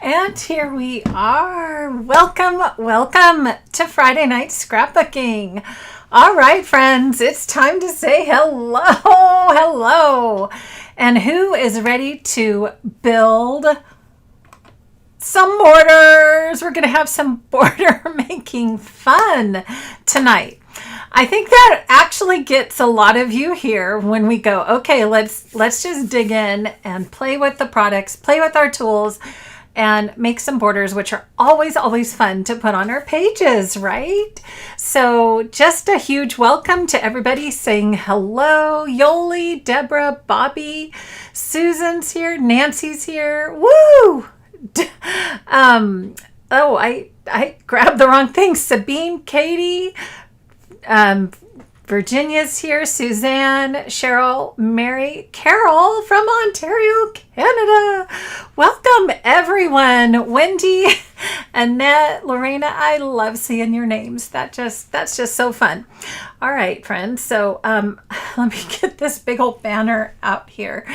And here we are. Welcome to Friday night scrapbooking. All right, friends, it's time to say hello. And who is ready to build some borders? We're going to have some border making fun tonight. I think that actually gets a lot of you here when we go, okay, let's just dig in and play with the products, play with our tools, and make some borders, which are always fun to put on our pages, right? So just a huge welcome to everybody saying hello. Yoli, Deborah, Bobby, Susan's here, Nancy's here. Woo! I grabbed the wrong thing. Sabine, Katie, Virginia's here, Suzanne, Cheryl, Mary, Carol from Ontario, Canada. Welcome, everyone. Wendy, Annette, Lorena, I love seeing your names. That's just so fun. All right, friends. So let me get this big old banner out here.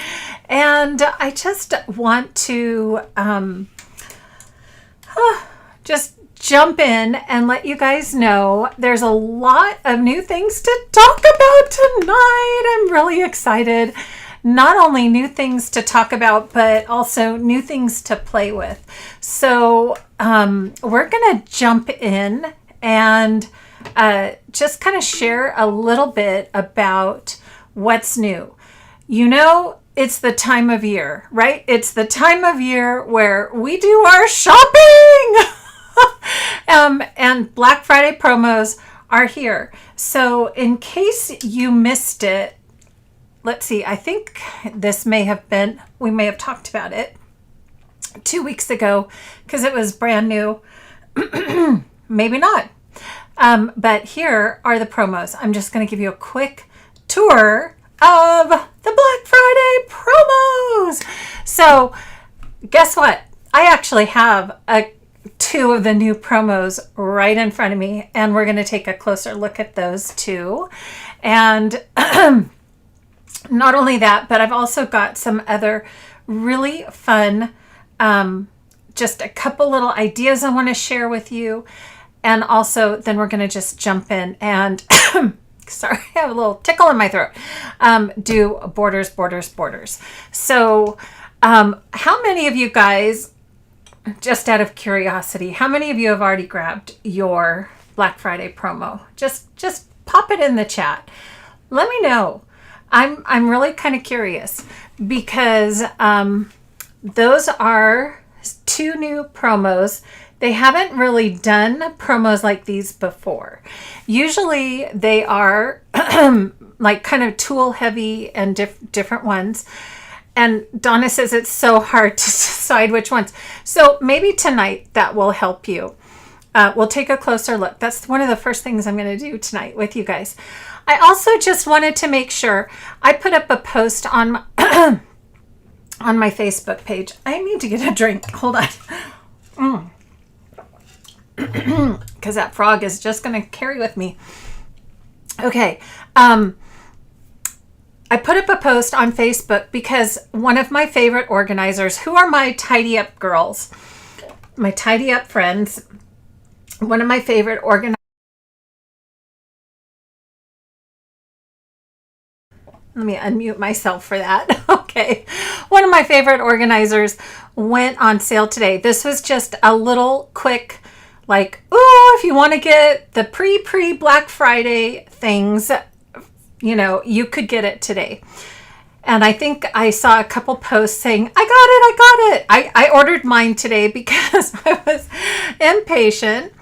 And I just want to just jump in and let you guys know there's a lot of new things to talk about tonight. I'm really excited. Not only new things to talk about, but also new things to play with. So we're going to jump in and just kind of share a little bit about what's new. You know, it's the time of year, right? It's the time of year where we do our shopping. And Black Friday promos are here. So in case you missed it, let's see, I think we may have talked about it 2 weeks ago because it was brand new. Maybe not. But here are the promos. I'm just going to give you a quick tour of the Black Friday promos. So guess what? I actually have two of the new promos right in front of me, and we're going to take a closer look at those two. And not only that, but I've also got some other really fun, just a couple little ideas I want to share with you. And also then we're going to just jump in and sorry, I have a little tickle in my throat. Do borders. So how many of you guys, just out of curiosity, how many of you have already grabbed your Black Friday promo? Just pop it in the chat. Let me know. I'm really kind of curious because those are two new promos. They haven't really done promos like these before. Usually they are like kind of tool heavy and different ones. And Donna says it's so hard to decide which ones. So maybe tonight that will help you. We'll take a closer look. That's one of the first things I'm going to do tonight with you guys. I also just wanted to make sure I put up a post on my, on my Facebook page. I need to get a drink. Hold on. Because that frog is just going to carry with me. Okay. I put up a post on Facebook because one of my favorite organizers, who are my tidy up girls, my tidy up friends, one of my favorite organizers. Let me unmute myself for that. Okay. One of my favorite organizers went on sale today. This was just a little quick, like, oh, if you want to get the pre Black Friday things, you know, you could get it today. And I think I saw a couple posts saying, I got it. I ordered mine today because I was impatient.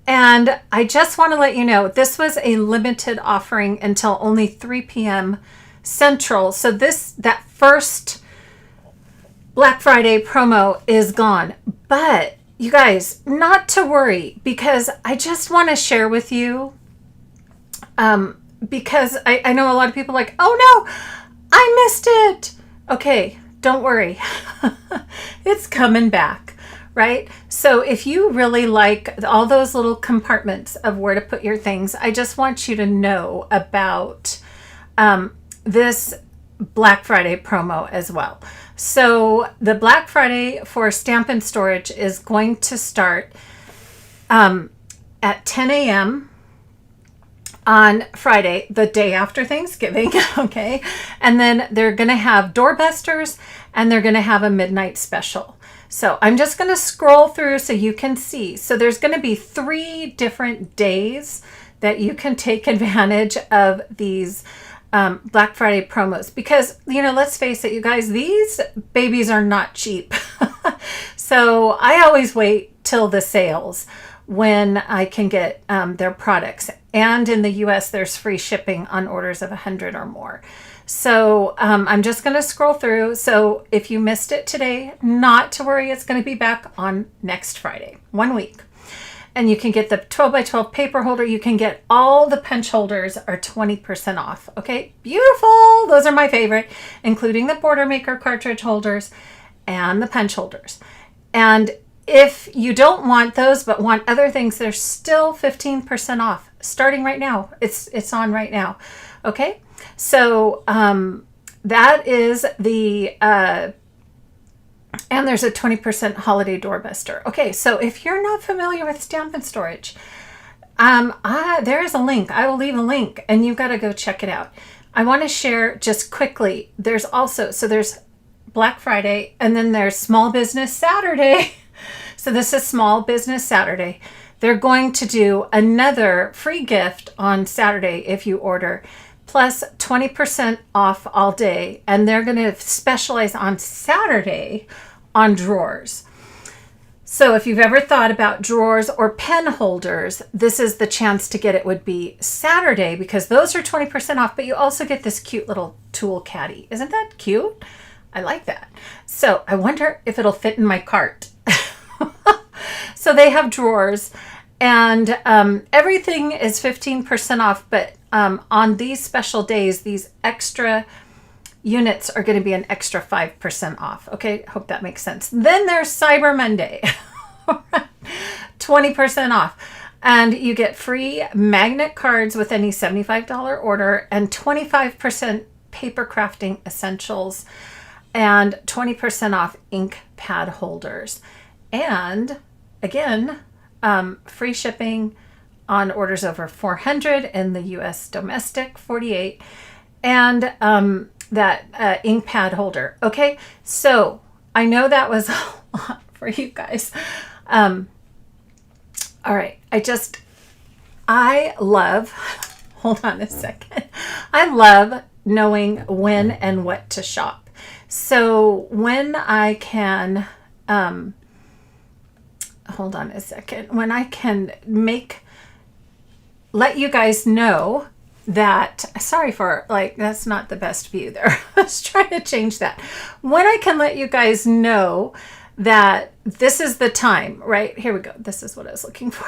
And I just want to let you know, this was a limited offering until only 3 p.m. Central. So that first Black Friday promo is gone. But you guys, not to worry, because I just want to share with you, because I know a lot of people are like, oh no, I missed it. Okay, don't worry. It's coming back, right? So if you really like all those little compartments of where to put your things, I just want you to know about this Black Friday promo as well. So the Black Friday for Stampin' Storage is going to start at 10 a.m. on Friday, the day after Thanksgiving, okay? And then they're going to have doorbusters and they're going to have a midnight special. So I'm just going to scroll through so you can see. So there's going to be 3 different days that you can take advantage of these Black Friday promos, because, you know, let's face it, you guys, these babies are not cheap. So I always wait till the sales when I can get their products. And in the US, there's free shipping on orders of 100 or more. So I'm just going to scroll through. So if you missed it today, not to worry, it's going to be back on next Friday, 1 week. And you can get the 12 by 12 paper holder. You can get all the punch holders are 20% off. Okay, beautiful. Those are my favorite, including the Border Maker cartridge holders and the punch holders. And if you don't want those but want other things, they're still 15% off starting right now. It's on right now. Okay, so that is the and there's a 20% holiday doorbuster. Okay, so if you're not familiar with Stampin' Storage, there is a link. I will leave a link and you've got to go check it out. I want to share just quickly. There's also, so there's Black Friday and then there's Small Business Saturday. So this is Small Business Saturday. They're going to do another free gift on Saturday if you order, plus 20% off all day. And they're going to specialize on Saturday on drawers. So if you've ever thought about drawers or pen holders, this is the chance to get it would be Saturday, because those are 20% off, but you also get this cute little tool caddy. Isn't that cute? I like that. So I wonder if it'll fit in my cart. So they have drawers and everything is 15% off, but on these special days, these extra units are going to be an extra 5% off. Okay, hope that makes sense. Then there's Cyber Monday, 20% off. And you get free magnet cards with any $75 order and 25% paper crafting essentials and 20% off ink pad holders. And again, free shipping on orders over 400 in the US domestic, 48, and that ink pad holder. Okay, so I know that was a lot for you guys. All right, I love, hold on a second. I love knowing when and what to shop. So when I can, hold on a second, when I can let you guys know that, sorry for that's not the best view there. I was trying to change that. When I can let you guys know that this is the time, right? Here we go. This is what I was looking for.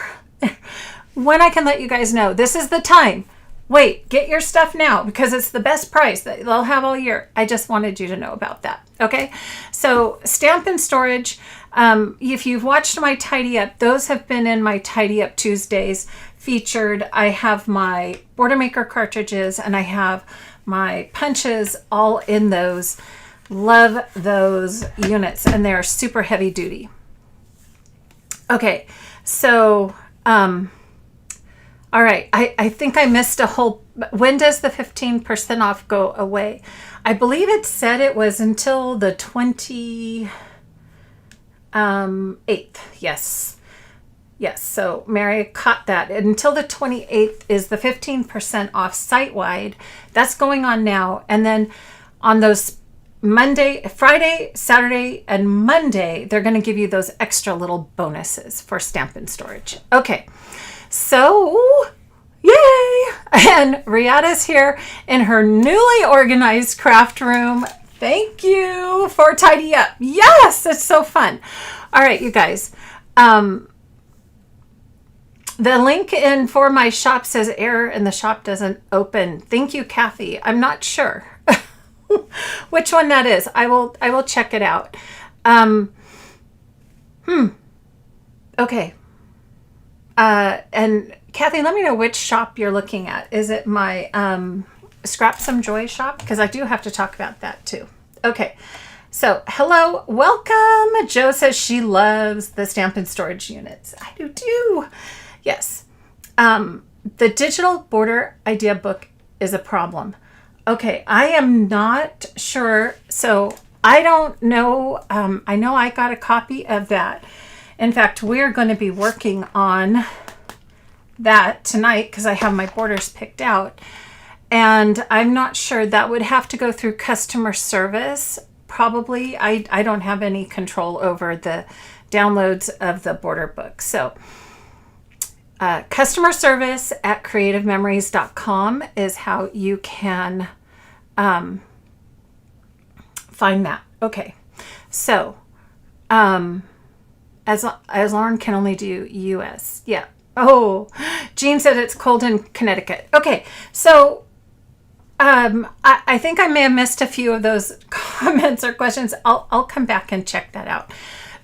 When I can let you guys know this is the time. Wait, get your stuff now because it's the best price that they'll have all year. I just wanted you to know about that. Okay. So Stampin' Storage, if you've watched my Tidy Up, those have been in my Tidy Up Tuesdays featured. I have my Border Maker cartridges and I have my punches all in those. Love those units and they're super heavy duty. Okay, so all right, I think I missed a whole, when does the 15% off go away? I believe it said it was until the 28th. Yes. Yes, so Mary caught that. Until the 28th is the 15% off site-wide. That's going on now. And then on those Friday, Saturday, and Monday, they're going to give you those extra little bonuses for Stampin' Storage. Okay, so yay! And Rihanna's here in her newly organized craft room. Thank you for Tidy Up. Yes, it's so fun. All right, you guys. The link in for my shop says error and the shop doesn't open. Thank you, Kathy. I'm not sure which one that is. I will check it out. Okay. And Kathy, let me know which shop you're looking at. Is it my Scrap Some Joy shop? Because I do have to talk about that too. Okay. So, hello, welcome. Jo says she loves the Stampin' Storage units. I do too. Yes. The digital border idea book is a problem. Okay, I am not sure. So, I don't know. I know I got a copy of that. In fact, we're going to be working on that tonight because I have my borders picked out. And I'm not sure. That would have to go through customer service. Probably. I don't have any control over the downloads of the border book. So customer service at creativememories.com is how you can find that. Okay. So as Lauren can only do US. Yeah. Oh, Jean said it's cold in Connecticut. Okay. So I think I may have missed a few of those comments or questions. I'll come back and check that out,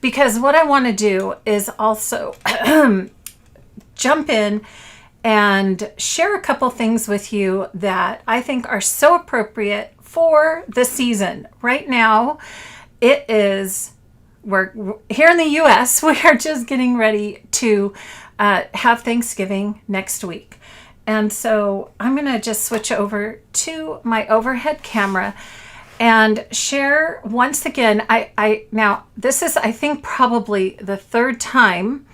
because what I want to do is also jump in and share a couple things with you that I think are so appropriate for the season. Right now, we're here in the US, we are just getting ready to have Thanksgiving next week. And so I'm going to just switch over to my overhead camera and share once again. Now this is, I think, probably the third time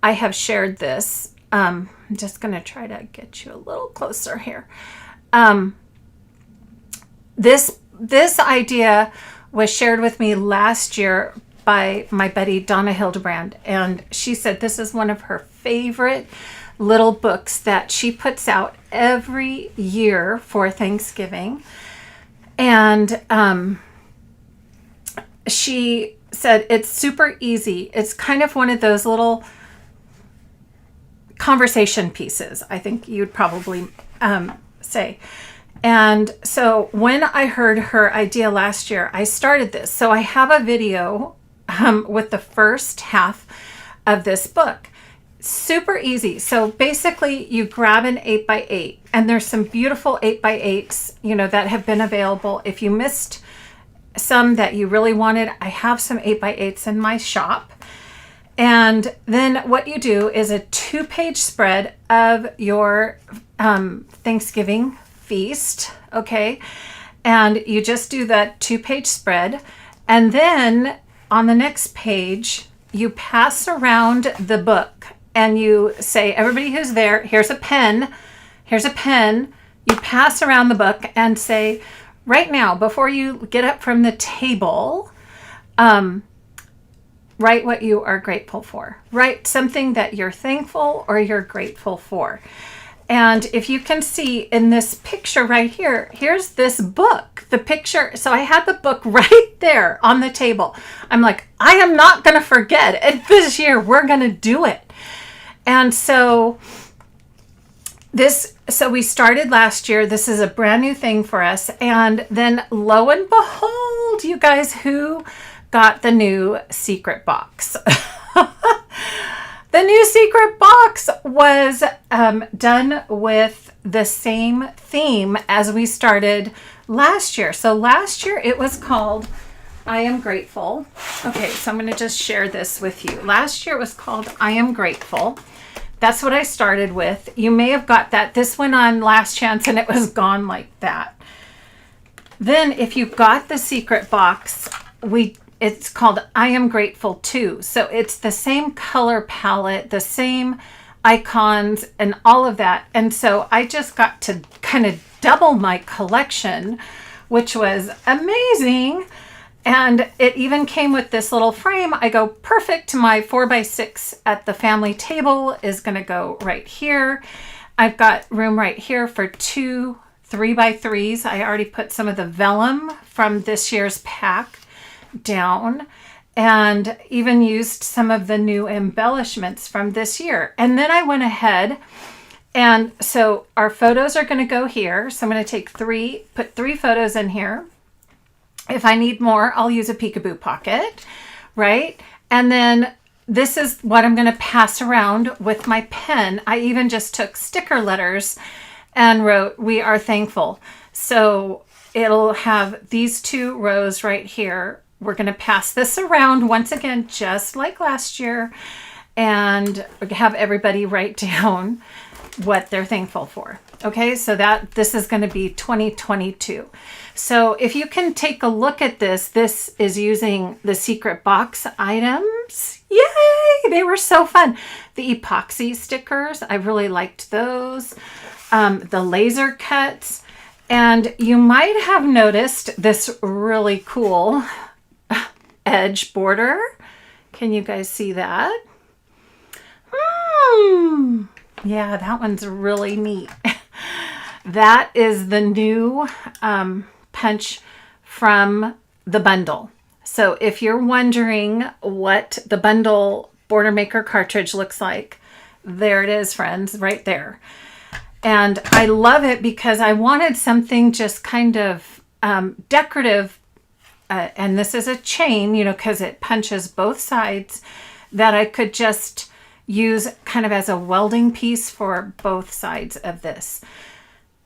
I have shared this. I'm just going to try to get you a little closer here. This idea was shared with me last year by my buddy Donna Hildebrand, and she said this is one of her favorite little books that she puts out every year for Thanksgiving. And she said it's super easy. It's kind of one of those little conversation pieces, I think you'd probably say. And so when I heard her idea last year, I started this. So I have a video with the first half of this book. Super easy. So basically you grab an 8x8, and there's some beautiful 8x8s, that have been available. If you missed some that you really wanted, I have some 8x8s in my shop. And then what you do is a 2-page spread of your Thanksgiving feast. Okay. And you just do that 2-page spread. And then on the next page, you pass around the book. And you say, everybody who's there, here's a pen. Here's a pen. You pass around the book and say, right now, before you get up from the table, write what you are grateful for. Write something that you're thankful or you're grateful for. And if you can see in this picture right here, here's this book, the picture. So I had the book right there on the table. I'm like, I am not going to forget it. This year, we're going to do it. And so we started last year. This is a brand new thing for us. And then lo and behold, you guys, who got the new secret box? The new secret box was done with the same theme as we started last year. So last year it was called I Am Grateful. Okay, so I'm going to just share this with you. Last year it was called I Am Grateful. That's what I started with. You may have got that. This went on last chance and it was gone like that. Then if you got the secret box, it's called I Am Grateful Too. So it's the same color palette, the same icons and all of that. And so I just got to kind of double my collection, which was amazing. And it even came with this little frame. I go, perfect. My 4x6 at the family table is going to go right here. I've got room right here for 2 3x3s. I already put some of the vellum from this year's pack down and even used some of the new embellishments from this year. And then I went ahead, and so our photos are going to go here. So I'm going to put 3 photos in here. If I need more, I'll use a peekaboo pocket, right? And then this is what I'm going to pass around with my pen. I even just took sticker letters and wrote, "We are thankful." So it'll have these 2 rows right here we're going to pass this around once again, just like last year, and have everybody write down what they're thankful for. Okay, so this is going to be 2022. So if you can take a look at this is using the secret box items. Yay! They were so fun. The epoxy stickers, I really liked those. The laser cuts. And you might have noticed this really cool edge border. Can you guys see that? Yeah, that one's really neat. That is the new punch from the bundle. So if you're wondering what the bundle Border Maker cartridge looks like, there it is, friends, right there. And I love it because I wanted something just kind of decorative. And this is a chain, because it punches both sides, that I could just use kind of as a welding piece for both sides of this.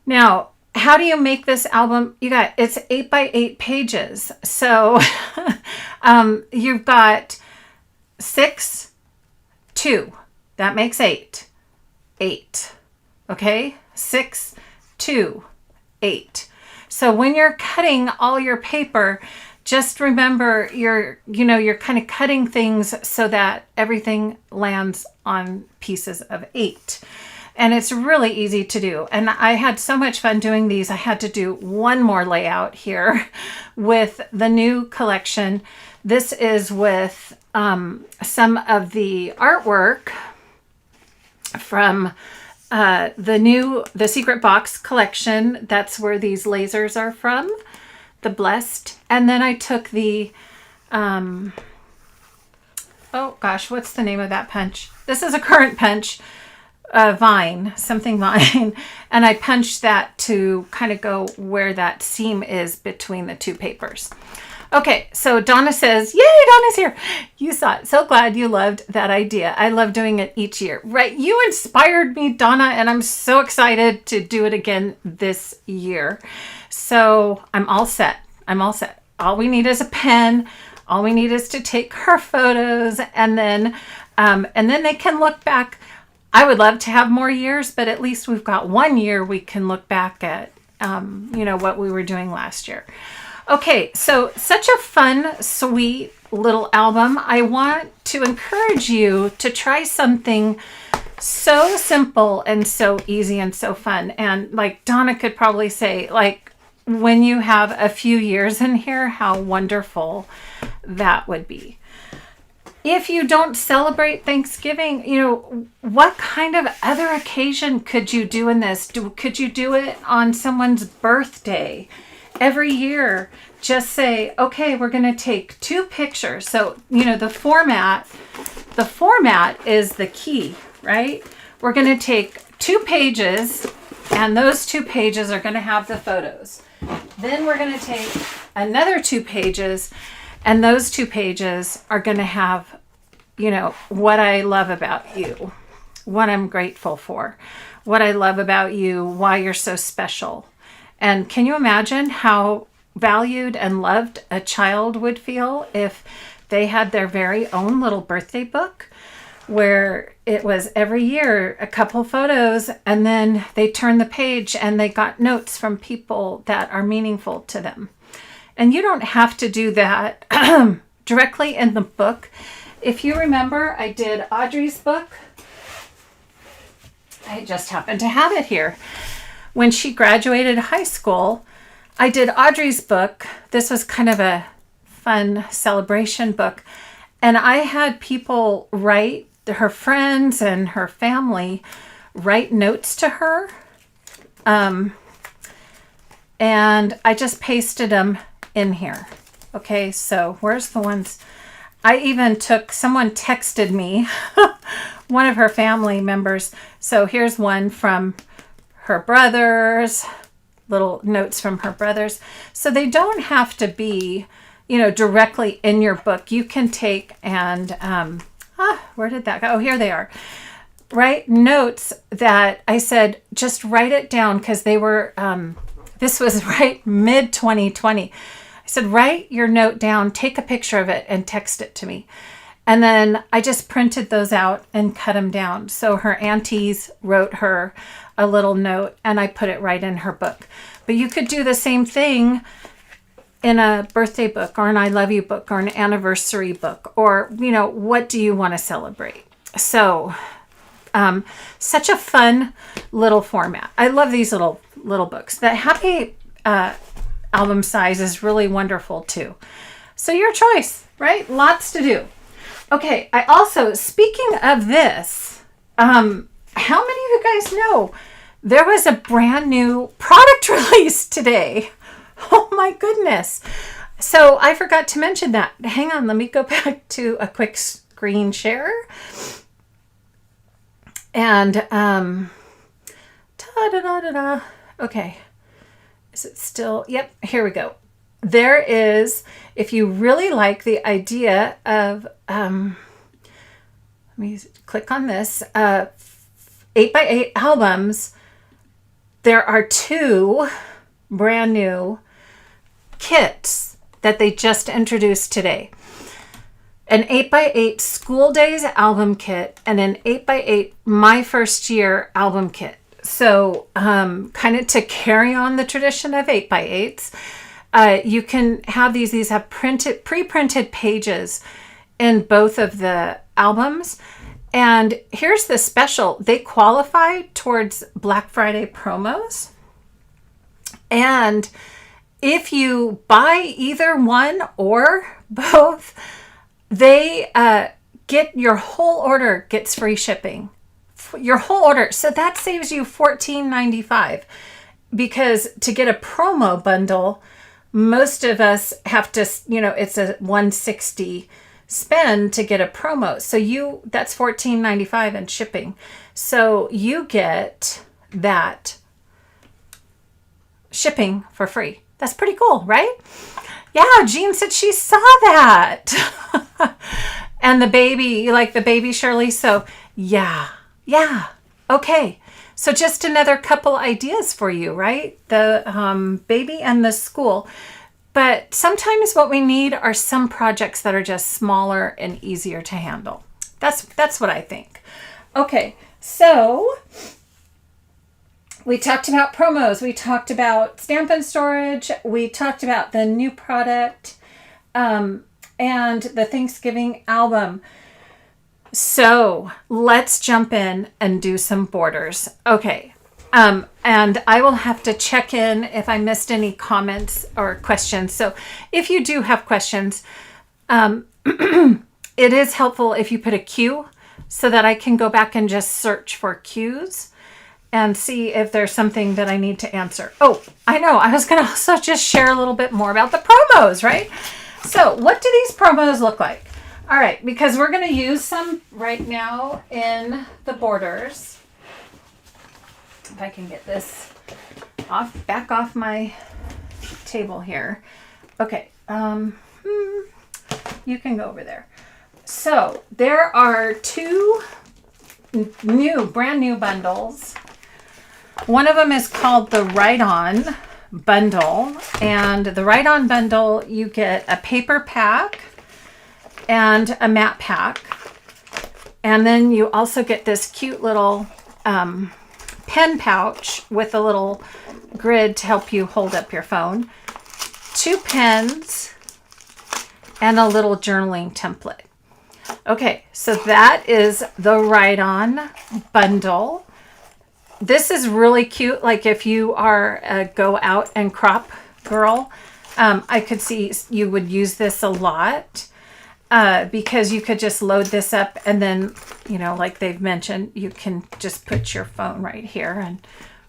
Now, how do you make this album? It's 8 by 8 pages. So you've got 6, 2. That makes 8. 8. Okay? 6, 2, 8. So when you're cutting all your paper, just remember you're kind of cutting things so that everything lands on pieces of 8. And it's really easy to do. And I had so much fun doing these. I had to do one more layout here with the new collection. This is with some of the artwork from the Secret Box collection. That's where these lasers are from, the Blessed. And then I took the, oh gosh, what's the name of that punch? This is a current punch. Vine, something vine, and I punched that to kind of go where that seam is between the two papers. Okay, so Donna says, yay, Donna's here. You saw it. So glad you loved that idea. I love doing it each year. Right, you inspired me, Donna, and I'm so excited to do it again this year. So I'm all set. All we need is a pen. All we need is to take her photos, and then they can look back. I would love to have more years, but at least we've got 1 year we can look back at, what we were doing last year. Okay, so such a fun, sweet little album. I want to encourage you to try something so simple and so easy and so fun. And like Donna could probably say, like, when you have a few years in here, how wonderful that would be. If you don't celebrate Thanksgiving, what kind of other occasion could you do in this? Could you do it on someone's birthday? Every year, just say, okay, we're going to take 2 pictures. So, the format is the key, right? We're going to take 2 pages, and those 2 pages are going to have the photos. Then we're going to take another 2 pages, and those 2 pages are going to have, what I love about you, what I'm grateful for, what I love about you, why you're so special. And can you imagine how valued and loved a child would feel if they had their very own little birthday book where it was every year a couple photos, and then they turned the page and they got notes from people that are meaningful to them. And you don't have to do that directly in the book. If you remember, I did Audrey's book. I just happen to have it here. When she graduated high school, I did Audrey's book. This was kind of a fun celebration book. And I had people write, her friends and her family, write notes to her. And I just pasted them in here. Okay, so where's the ones? I even someone texted me, one of her family members. So here's one from her brothers, little notes from her brothers. So they don't have to be, directly in your book. You can take and, where did that go? Oh, here they are. Right? Notes that I said, just write it down, because they were, this was right mid 2020. I said, write your note down, take a picture of it, and text it to me. And then I just printed those out and cut them down. So her aunties wrote her a little note, and I put it right in her book. But you could do the same thing in a birthday book or an I love you book or an anniversary book, or, what do you want to celebrate? So such a fun little format. I love these little books. The happy album size is really wonderful too. So your choice, right? Lots to do. Okay, I also, speaking of this, how many of you guys know there was a brand new product release today? Oh my goodness. So I forgot to mention that. Hang on, let me go back to a quick screen share. And, okay. Is it still? Yep, here we go. There is, if you really like the idea of, let me click on this, 8x8 albums, there are 2 brand new kits that they just introduced today. An 8x8 School Days album kit and an 8x8 My First Year album kit. So kind of to carry on the tradition of 8x8s, you can have these have pre-printed pages in both of the albums. And here's the special. They qualify towards Black Friday promos. And if you buy either one or both, they get your whole order gets free shipping. Your whole order. So that saves you $14.95, because to get a promo bundle, most of us have to, it's a $160 spend to get a promo. So that's $14.95 in shipping. So you get that shipping for free. That's pretty cool, right? Yeah, Jean said she saw that. And the baby, you like the baby, Shirley? So yeah. Okay. So just another couple ideas for you, right? The baby and the school. But sometimes what we need are some projects that are just smaller and easier to handle. That's what I think. Okay, so we talked about promos. We talked about Stampin' Storage. We talked about the new product and the Thanksgiving album. So let's jump in and do some borders. Okay. And I will have to check in if I missed any comments or questions. So if you do have questions, it is helpful if you put a Q so that I can go back and just search for Qs and see if there's something that I need to answer. Oh, I know. I was going to also just share a little bit more about the promos, right? So what do these promos look like? All right, because we're going to use some right now in the borders. If I can get this back off my table here. Okay, you can go over there. So there are 2 brand new bundles. One of them is called the Write On bundle, and the Write On bundle, you get a paper pack and a matte pack, and then you also get this cute little pen pouch with a little grid to help you hold up your phone, 2 pens, and a little journaling template. Okay, so that is the Write On bundle. This is really cute. Like if you are a go out and crop girl, I could see you would use this a lot because you could just load this up and then, like they've mentioned, you can just put your phone right here and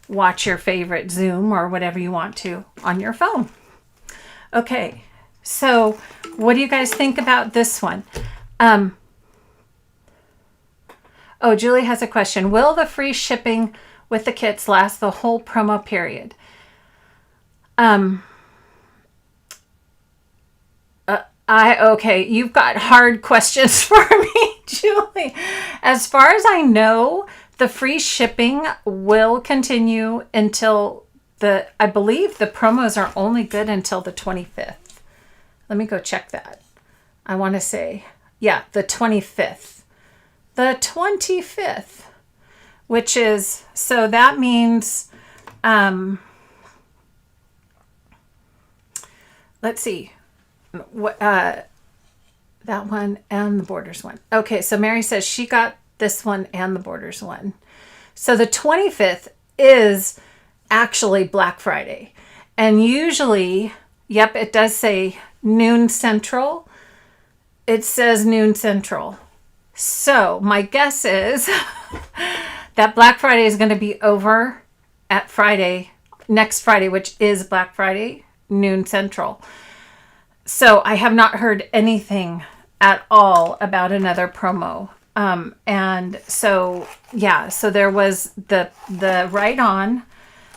watch your favorite Zoom or whatever you want to on your phone. Okay, so what do you guys think about this one? Oh, Julie has a question. Will the free shipping with the kits last the whole promo period? Okay, you've got hard questions for me, Julie. As far as I know, the free shipping will continue until I believe the promos are only good until the 25th. Let me go check that. I want to say, yeah, the 25th. The 25th, which is, so that means, let's see, what, that one and the Borders one. Okay, so Mary says she got this one and the Borders one. So the 25th is actually Black Friday. And usually, yep, it does say noon central. It says noon central. So my guess is that Black Friday is going to be over at Friday, next Friday, which is Black Friday, noon central. So I have not heard anything at all about another promo. And so, yeah, so there was the Right On,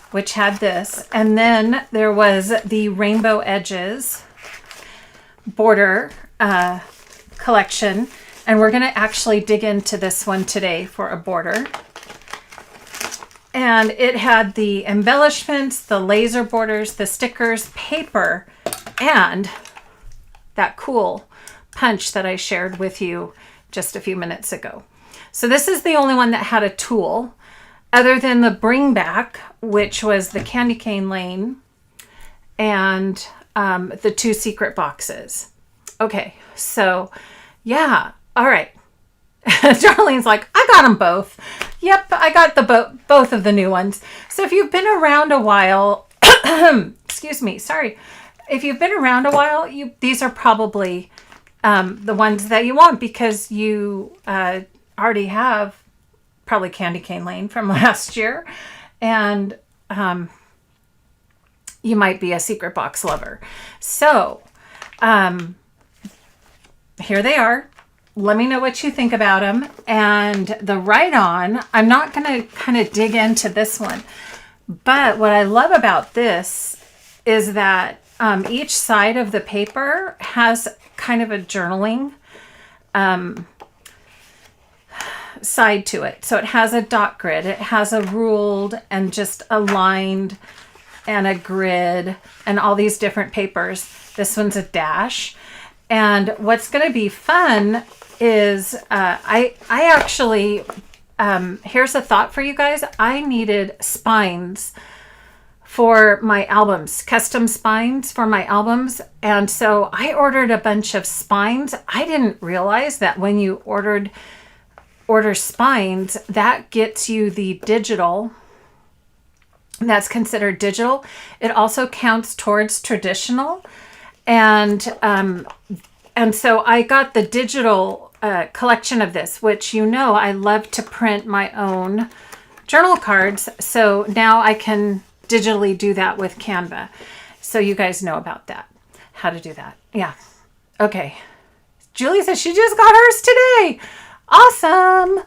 which had this, and then there was the Rainbow Edges border collection. And we're going to actually dig into this one today for a border. And it had the embellishments, the laser borders, the stickers, paper, and that cool punch that I shared with you just a few minutes ago. So this is the only one that had a tool other than the bring back, which was the candy cane lane and the 2 secret boxes. Okay, so yeah. All right. Darlene's like, I got them both. Yep, I got the both of the new ones. So if you've been around a while, excuse me, sorry. If you've been around a while, these are probably the ones that you want because you already have probably Candy Cane Lane from last year. And you might be a secret box lover. So here they are. Let me know what you think about them. And the Right On, I'm not going to kind of dig into this one. But what I love about this is that each side of the paper has kind of a journaling side to it. So it has a dot grid. It has a ruled and just aligned and a grid and all these different papers. This one's a dash. And what's going to be fun is I actually, here's a thought for you guys. I needed spines for my albums, custom spines for my albums. And so I ordered a bunch of spines. I didn't realize that when you order spines, that gets you the digital. That's considered digital. It also counts towards traditional. And so I got the digital collection of this, which I love to print my own journal cards. So now I can digitally do that with Canva. So you guys know about that, how to do that. Yeah. Okay. Julie says she just got hers today. Awesome.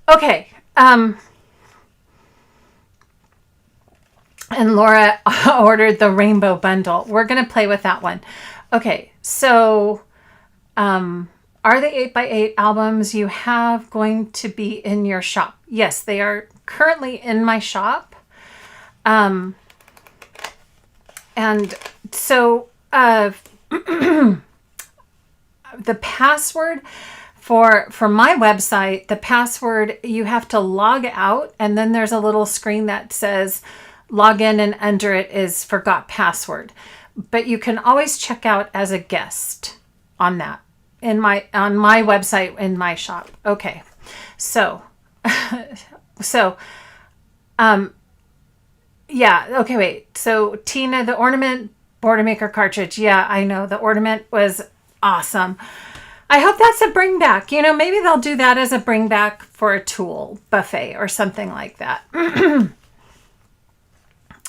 Okay. And Laura ordered the rainbow bundle. We're going to play with that one. Okay. So, are the 8x8 albums you have going to be in your shop? Yes, they are currently in my shop. And so the password for my website, the password, you have to log out, and then there's a little screen that says log in, and under it is forgot password. But you can always check out as a guest on that on my website in my shop. Okay. So yeah, okay, wait. So Tina, the ornament border maker cartridge. Yeah, I know the ornament was awesome. I hope that's a bring back. Maybe they'll do that as a bring back for a tool buffet or something like that.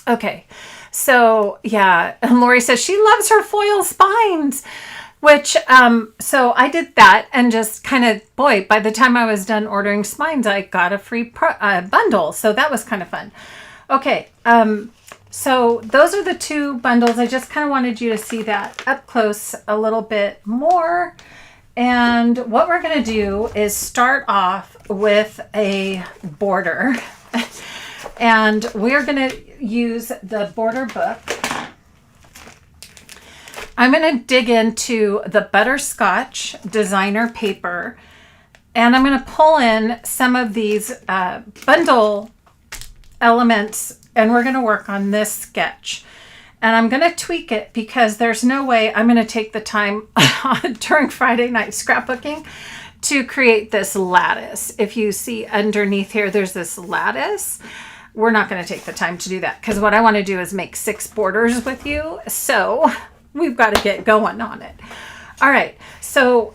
Okay. So yeah, and Lori says she loves her foil spines, which, so I did that and just kind of, boy, by the time I was done ordering spines, I got a free bundle. So that was kind of fun. Okay. So those are the 2 bundles. I just kind of wanted you to see that up close a little bit more. And what we're going to do is start off with a border. And we're going to use the border book. I'm going to dig into the butterscotch designer paper, and I'm going to pull in some of these bundle elements, and we're going to work on this sketch. And I'm going to tweak it because there's no way I'm going to take the time during Friday night scrapbooking to create this lattice. If you see underneath here, there's this lattice. We're not going to take the time to do that because what I want to do is make 6 borders with you. So we've got to get going on it. All right. So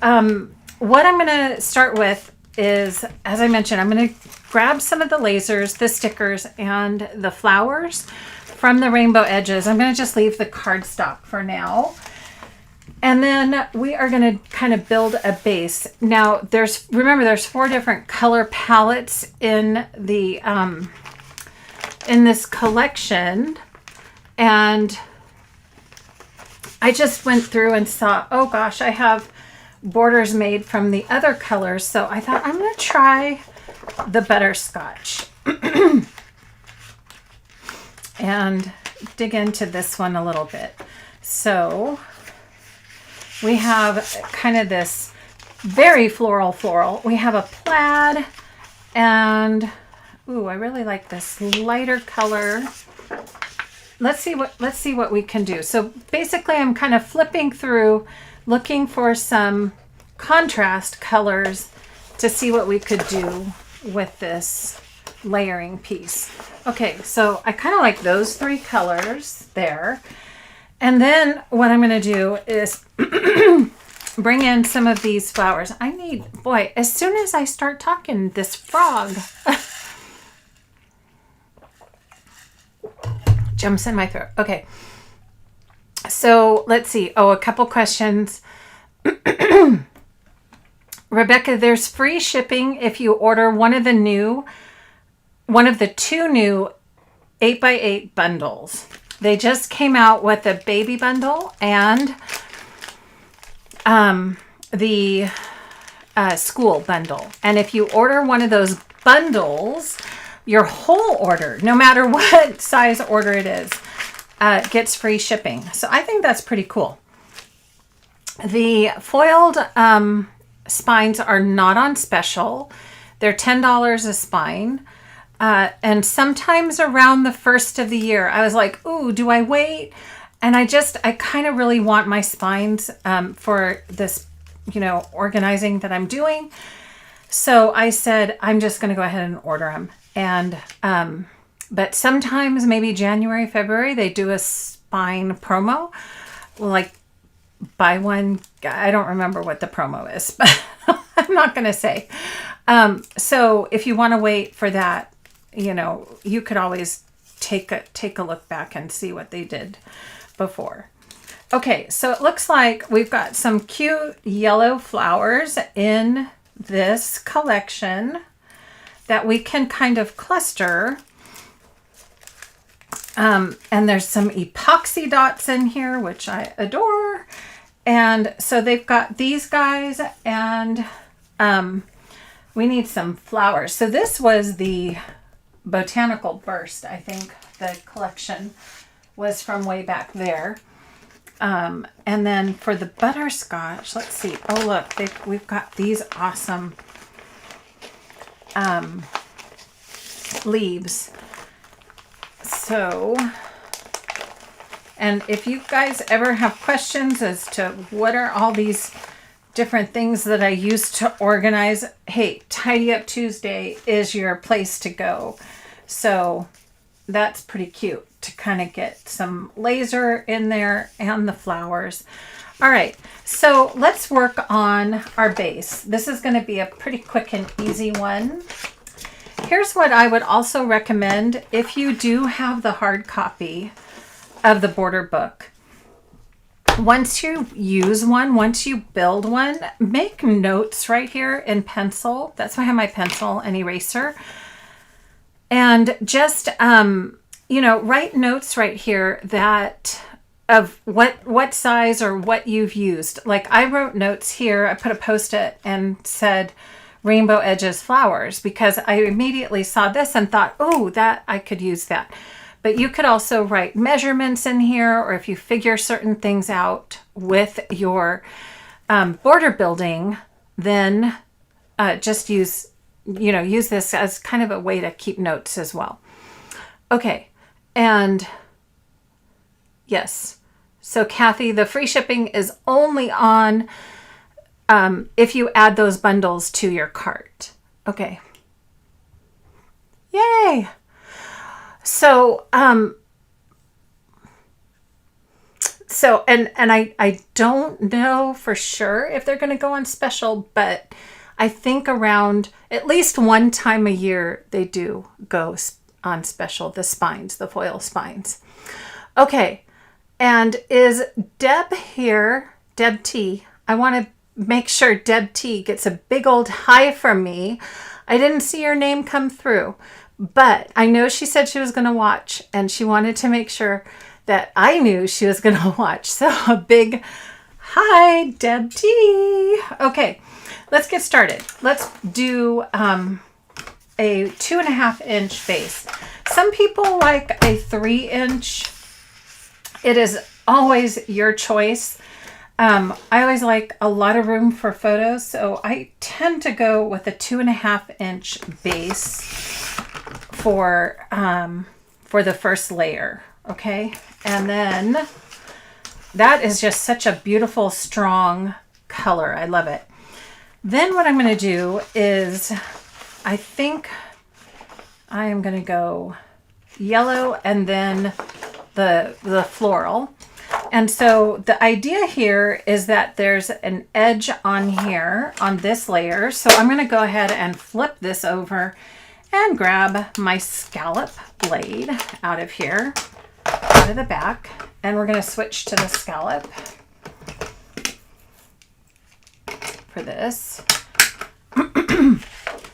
what I'm going to start with is, as I mentioned, I'm going to grab some of the lasers, the stickers, and the flowers from the rainbow edges. I'm going to just leave the cardstock for now. And then we are going to kind of build a base. Now, remember, there's 4 different color palettes in the in this collection. And I just went through and saw, oh gosh, I have borders made from the other colors. So I thought I'm going to try the butterscotch and dig into this one a little bit. So we have kind of this very floral. We have a plaid, and ooh, I really like this lighter color. Let's see what we can do. So basically I'm kind of flipping through looking for some contrast colors to see what we could do with this layering piece. Okay, so I kind of like those 3 colors there. And then what I'm going to do is bring in some of these flowers. Boy, as soon as I start talking, this frog jumps in my throat. Okay. So let's see. Oh, a couple questions. Rebecca, there's free shipping if you order one of the 2 new 8x8 bundles. They just came out with a baby bundle and the school bundle. And if you order one of those bundles, your whole order, no matter what size order it is, gets free shipping. So I think that's pretty cool. The foiled spines are not on special. They're $10 a spine. And sometimes around the first of the year, I was like, ooh, do I wait? And I kind of really want my spines for this, organizing that I'm doing. So I said, I'm just going to go ahead and order them. And, but sometimes maybe January, February, they do a spine promo, like buy one. I don't remember what the promo is, but I'm not going to say. So if you want to wait for that, you could always take a look back and see what they did before. Okay, so it looks like we've got some cute yellow flowers in this collection that we can kind of cluster. And there's some epoxy dots in here, which I adore. And so they've got these guys, and we need some flowers. So this was the Botanical Burst. I think the collection was from way back there. And then for the butterscotch, let's see. Oh, look, we've got these awesome leaves. So, and if you guys ever have questions as to what are all these different things that I use to organize, hey, Tidy Up Tuesday is your place to go. So that's pretty cute to kind of get some laser in there and the flowers. All right, so let's work on our base. This is going to be a pretty quick and easy one. Here's what I would also recommend if you do have the hard copy of the border book. Once you use one, once you build one, make notes right here in pencil. That's why I have my pencil and eraser. And just, write notes right here that of what size or what you've used. Like I wrote notes here. I put a Post-it and said rainbow edges flowers because I immediately saw this and thought, oh, that I could use that. But you could also write measurements in here, or if you figure certain things out with your border building, then just use this as kind of a way to keep notes as well. Okay, and yes, so Kathy, the free shipping is only on if you add those bundles to your cart. Okay. Yay! So, and I don't know for sure if they're going to go on special, but I think around at least one time a year they do go on special, the spines, the foil spines. Okay, and is Deb here? Deb T. I want to make sure Deb T gets a big old hi from me. I didn't see your name come through, but I know she said she was going to watch, and she wanted to make sure that I knew she was going to watch. So a big hi, Deb T. Okay, let's get started. Let's do a 2.5 inch base. Some people like a 3-inch. It is always your choice. I always like a lot of room for photos, so I tend to go with a 2.5 inch base for the first layer. Okay, and then that is just such a beautiful, strong color. I love it. Then what I'm going to do is, I think I am going to go yellow and then the floral. And so the idea here is that there's an edge on here on this layer. So I'm going to go ahead and flip this over and grab my scallop blade out of here, out of the back. And we're going to switch to the scallop for this.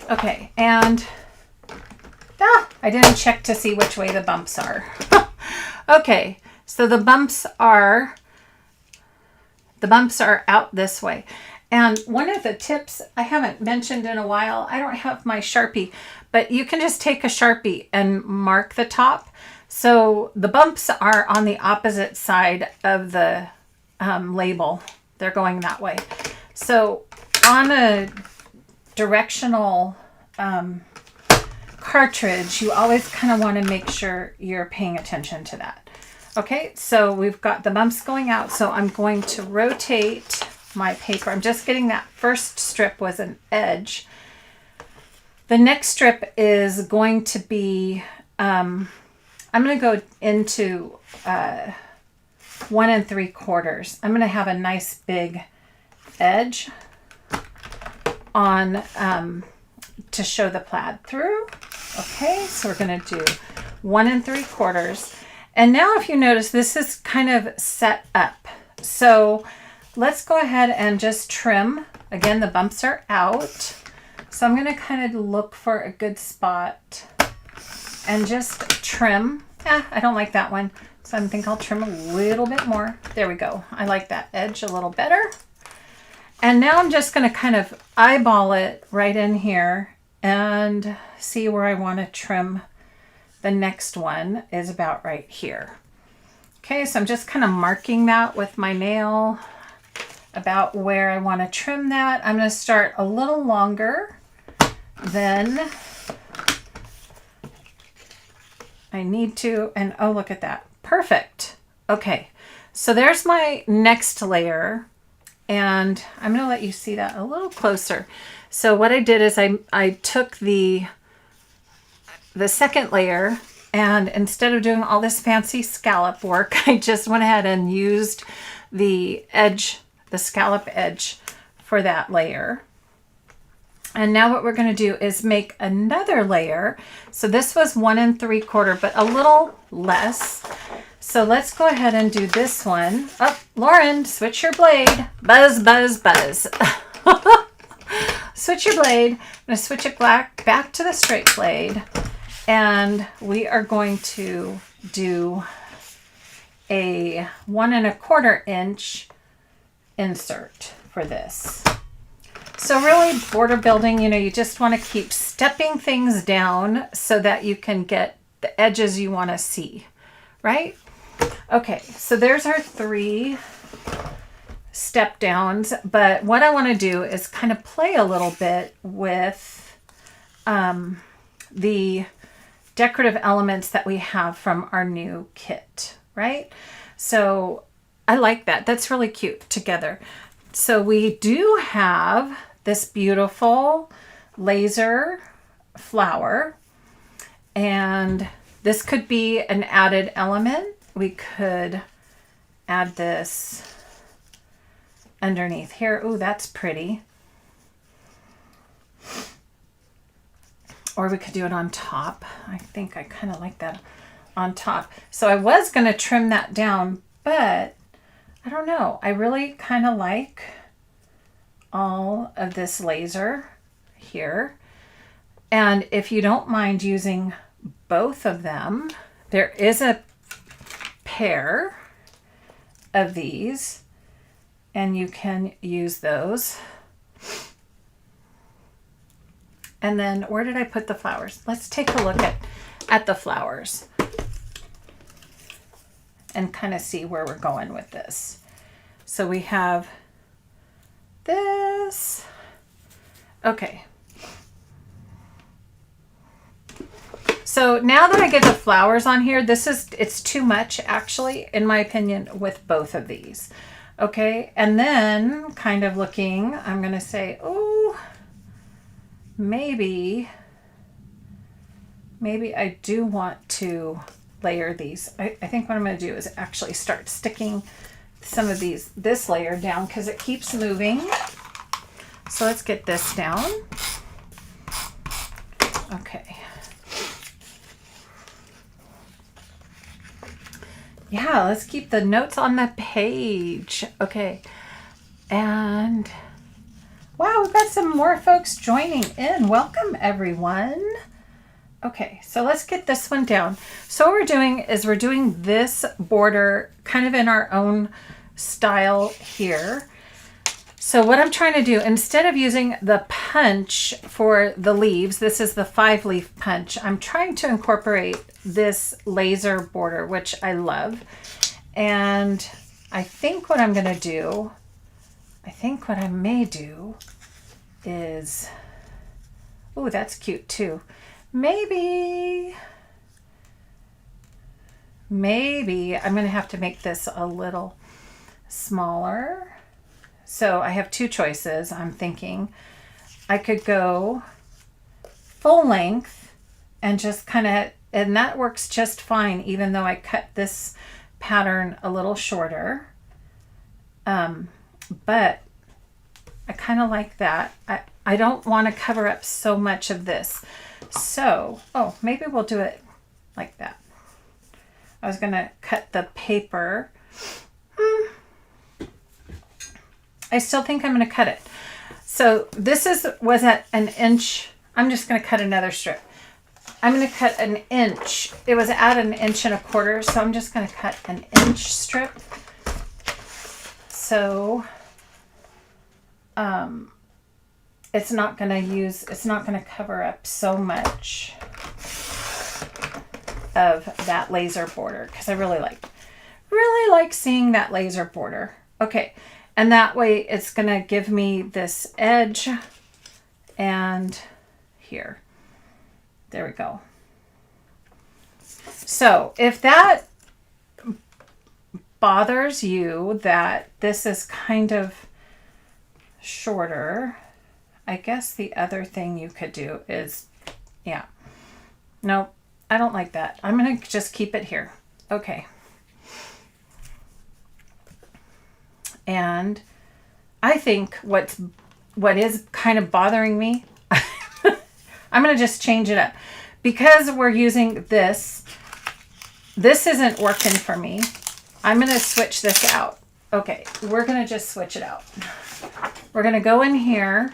Okay, and I didn't check to see which way the bumps are. Okay, so the bumps are out this way. And one of the tips I haven't mentioned in a while, I don't have my Sharpie, but you can just take a Sharpie and mark the top. So the bumps are on the opposite side of the label. They're going that way. So on a directional cartridge, you always kind of want to make sure you're paying attention to that. Okay, so we've got the bumps going out, so I'm going to rotate my paper. I'm just getting that first strip was an edge. The next strip is going to be, I'm going to go into 1 3/4. I'm going to have a nice big edge on to show the plaid through. Okay, so we're going to do 1 3/4. And now if you notice, this is kind of set up. So let's go ahead and just trim. Again, the bumps are out. So I'm going to kind of look for a good spot and just trim. I don't like that one. So I think I'll trim a little bit more. There we go. I like that edge a little better. And now I'm just going to kind of eyeball it right in here and see where I want to trim. The next one is about right here. Okay, so I'm just kind of marking that with my nail about where I want to trim that. I'm going to start a little longer than I need to. And oh, look at that. Perfect. Okay, so there's my next layer. And I'm going to let you see that a little closer. So what I did is I took the second layer, and instead of doing all this fancy scallop work, I just went ahead and used the edge, the scallop edge for that layer. And now what we're going to do is make another layer. So this was 1 3/4, but a little less. So let's go ahead and do this one. Oh, Lauren, switch your blade. Buzz, buzz, buzz. Switch your blade. I'm going to switch it back to the straight blade. And we are going to do a 1 1/4 inch insert for this. So really border building, you just want to keep stepping things down so that you can get the edges you want to see, right? Okay, so there's our 3 step downs, but what I want to do is kind of play a little bit with the decorative elements that we have from our new kit, right? So I like that. That's really cute together. So we do have this beautiful laser flower, and this could be an added element. We could add this underneath here. Ooh, that's pretty. Or we could do it on top. I think I kind of like that on top. So I was going to trim that down, but I don't know. I really kind of like all of this laser here. And if you don't mind using both of them, there is a pair of these, and you can use those. And then where did I put the flowers? Let's take a look at the flowers and kind of see where we're going with this. So we have this. Okay. So now that I get the flowers on here, it's too much actually, in my opinion, with both of these. Okay. And then kind of looking, I'm going to say, oh, maybe I do want to layer these. I think what I'm going to do is actually start sticking some of this layer down because it keeps moving. So let's get this down. Okay. Yeah, let's keep the notes on the page. Okay. And wow, we've got some more folks joining in. Welcome, everyone. Okay, so let's get this one down. So what we're doing is we're doing this border kind of in our own style here. So what I'm trying to do, instead of using the punch for the leaves, this is the 5-leaf punch, I'm trying to incorporate this laser border, which I love. And I think what I'm going to do, I think what I may do is, oh, that's cute too. Maybe I'm going to have to make this a little smaller. So I have 2 choices. I'm thinking I could go full length and just kind of, and that works just fine, even though I cut this pattern a little shorter. But I kind of like that. I don't want to cover up so much of this. So, oh, maybe we'll do it like that. I was going to cut the paper. I still think I'm going to cut it. So this was at 1 inch. I'm just going to cut another strip. I'm going to cut 1 inch. It was at 1 1/4 inch, so I'm just going to cut 1 inch strip. So it's not going to cover up so much of that laser border because I really like seeing that laser border. Okay. And that way it's going to give me this edge and here. There we go. So if that bothers you that this is kind of shorter, I guess the other thing you could do is, yeah. No, I don't like that. I'm going to just keep it here. Okay. And I think what is kind of bothering me, I'm going to just change it up. Because we're using this isn't working for me. I'm going to switch this out. Okay, we're going to just switch it out. We're going to go in here,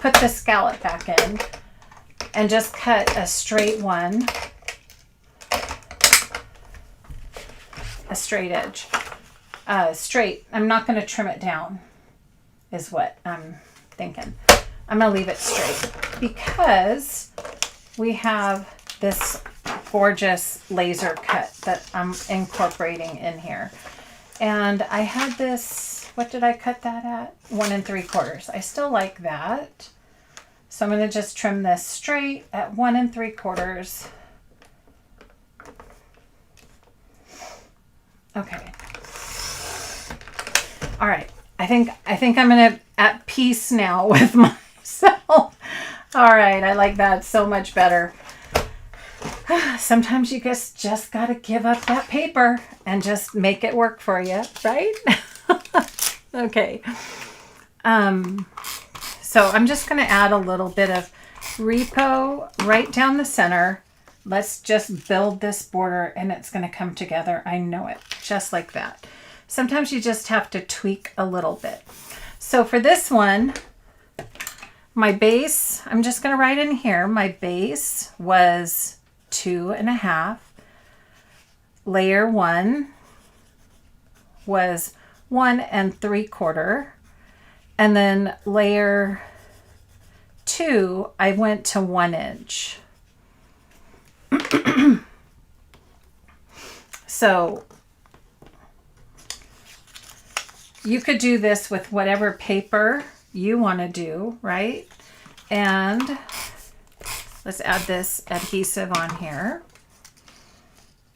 put the scallop back in, and just cut a straight one. A straight edge. Straight. I'm not going to trim it down is what I'm thinking. I'm going to leave it straight because we have this gorgeous laser cut that I'm incorporating in here. And I had this, what did I cut that at? 1 3/4. I still like that. So I'm going to just trim this straight at 1 3/4. Okay. All right. I think I'm at peace now with myself. All right. I like that so much better. Sometimes you just got to give up that paper and just make it work for you, right? Okay. So I'm just going to add a little bit of repo right down the center. Let's just build this border and it's going to come together. I know it, just like that. Sometimes you just have to tweak a little bit. So for this one, my base, I'm just going to write in here, my base was 2.5. Layer 1 was 1 3/4. And then layer 2, I went to 1 inch. So you could do this with whatever paper you want to do, right? And let's add this adhesive on here.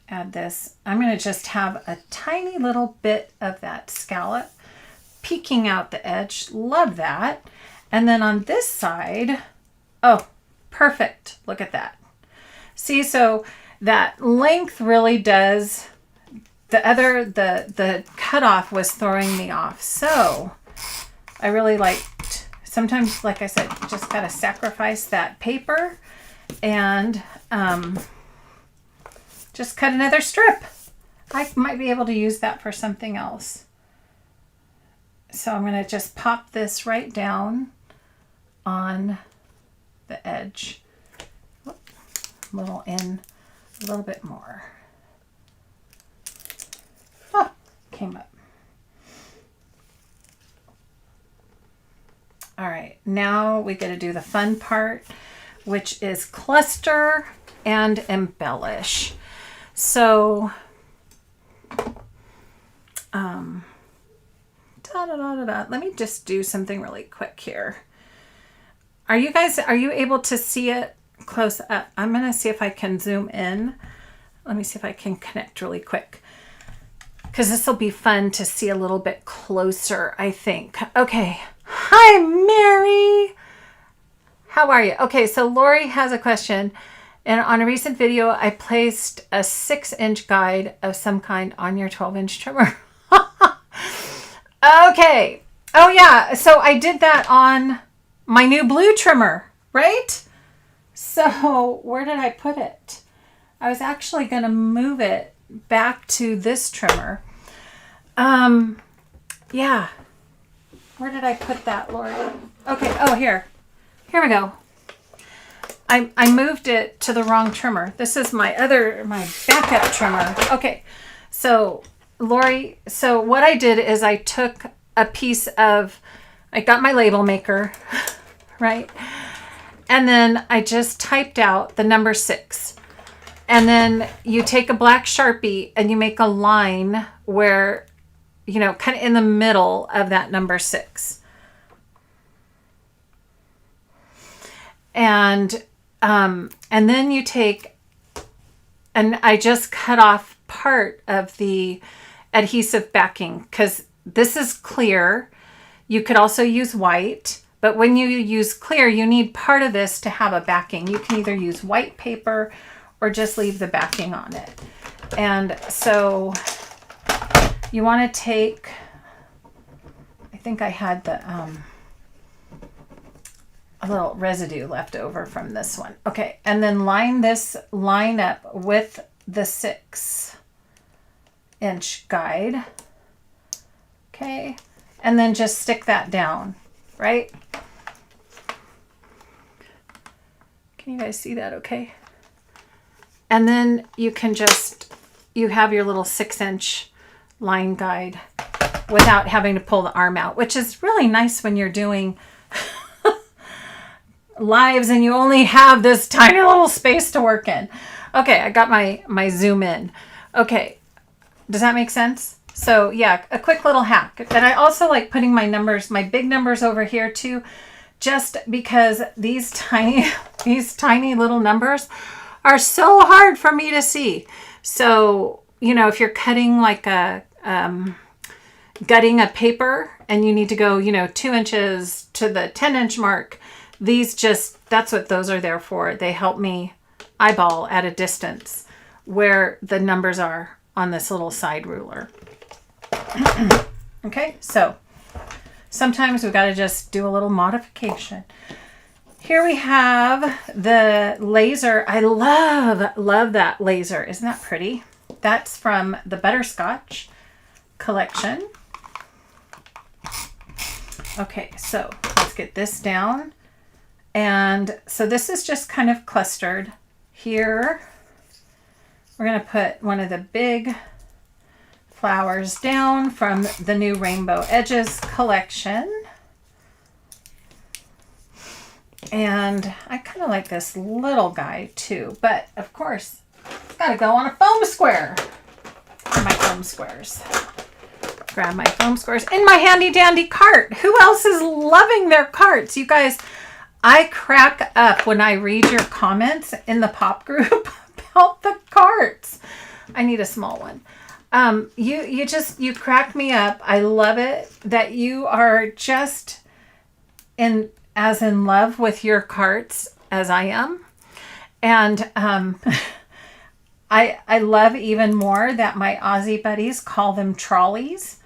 Add this. I'm going to just have a tiny little bit of that scallop peeking out the edge. Love that. And then on this side, oh, perfect. Look at that. See, so that length really does, the cutoff was throwing me off. So I really liked, sometimes, like I said, you just got to sacrifice that paper and just cut another strip. I might be able to use that for something else. So I'm going to just pop this right down on the edge. A little in, a little bit more. Oh, came up. All right, now we get to do the fun part, which is cluster and embellish. So, let me just do something really quick here. Are you able to see it close up? I'm going to see if I can zoom in. Let me see if I can connect really quick, because this will be fun to see a little bit closer, I think. Okay. Hi, Mary. How are you? Okay, so Lori has a question. And on a recent video, I placed a 6-inch guide of some kind on your 12-inch trimmer. Okay. Oh, yeah. So I did that on my new blue trimmer, right? So where did I put it? I was actually going to move it back to this trimmer. Yeah. Where did I put that, Lori? Okay. Oh, here. Here we go. I moved it to the wrong trimmer. This is my backup trimmer. Okay. So Lori, so what I did is I took a piece of, I got my label maker, right? And then I just typed out the number 6. And then you take a black Sharpie and you make a line where, you know, kind of in the middle of that number 6. And then you take, and I just cut off part of the adhesive backing because this is clear. You could also use white, but when you use clear, you need part of this to have a backing. You can either use white paper or just leave the backing on it. And so you want to take, I think I had the, a little residue left over from this one. Okay, and then line up with the 6-inch guide. Okay, and then just stick that down, right? Can you guys see that okay? And then you can just, you have your little 6-inch line guide without having to pull the arm out, which is really nice when you're doing lives and you only have this tiny little space to work in. Okay, I got my zoom in. Okay, does that make sense? So yeah, a quick little hack. And I also like putting my numbers, my big numbers over here too, just because these tiny little numbers are so hard for me to see. So, you know, if you're cutting like gutting a paper and you need to go, 2 inches to the 10-inch mark, that's what those are there for. They help me eyeball at a distance where the numbers are on this little side ruler. Okay, so sometimes we've got to just do a little modification. Here we have the laser. I love that laser. Isn't that pretty? That's from the Butterscotch collection. Okay, so let's get this down. And so this is just kind of clustered. Here, we're going to put one of the big flowers down from the new Rainbow Edges collection. And I kind of like this little guy too, but of course, it's got to go on a foam square. My foam squares. Grab my foam squares in my handy dandy cart. Who else is loving their carts? You guys, I crack up when I read your comments in the pop group about the carts. I need a small one. You crack me up. I love it that you are just as in love with your carts as I am. And I love even more that my Aussie buddies call them trolleys.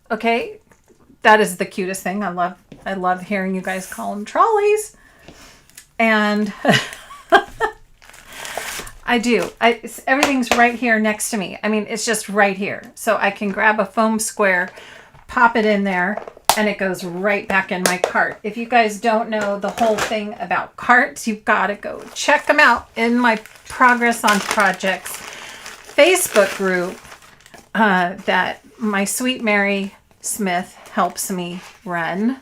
Okay, that is the cutest thing. I love hearing you guys call them trolleys. And I do. Everything's right here next to me. I mean, it's just right here. So I can grab a foam square, pop it in there, and it goes right back in my cart. If you guys don't know the whole thing about carts, you've got to go check them out in my Progress on Projects Facebook group that my sweet Mary Smith helps me run.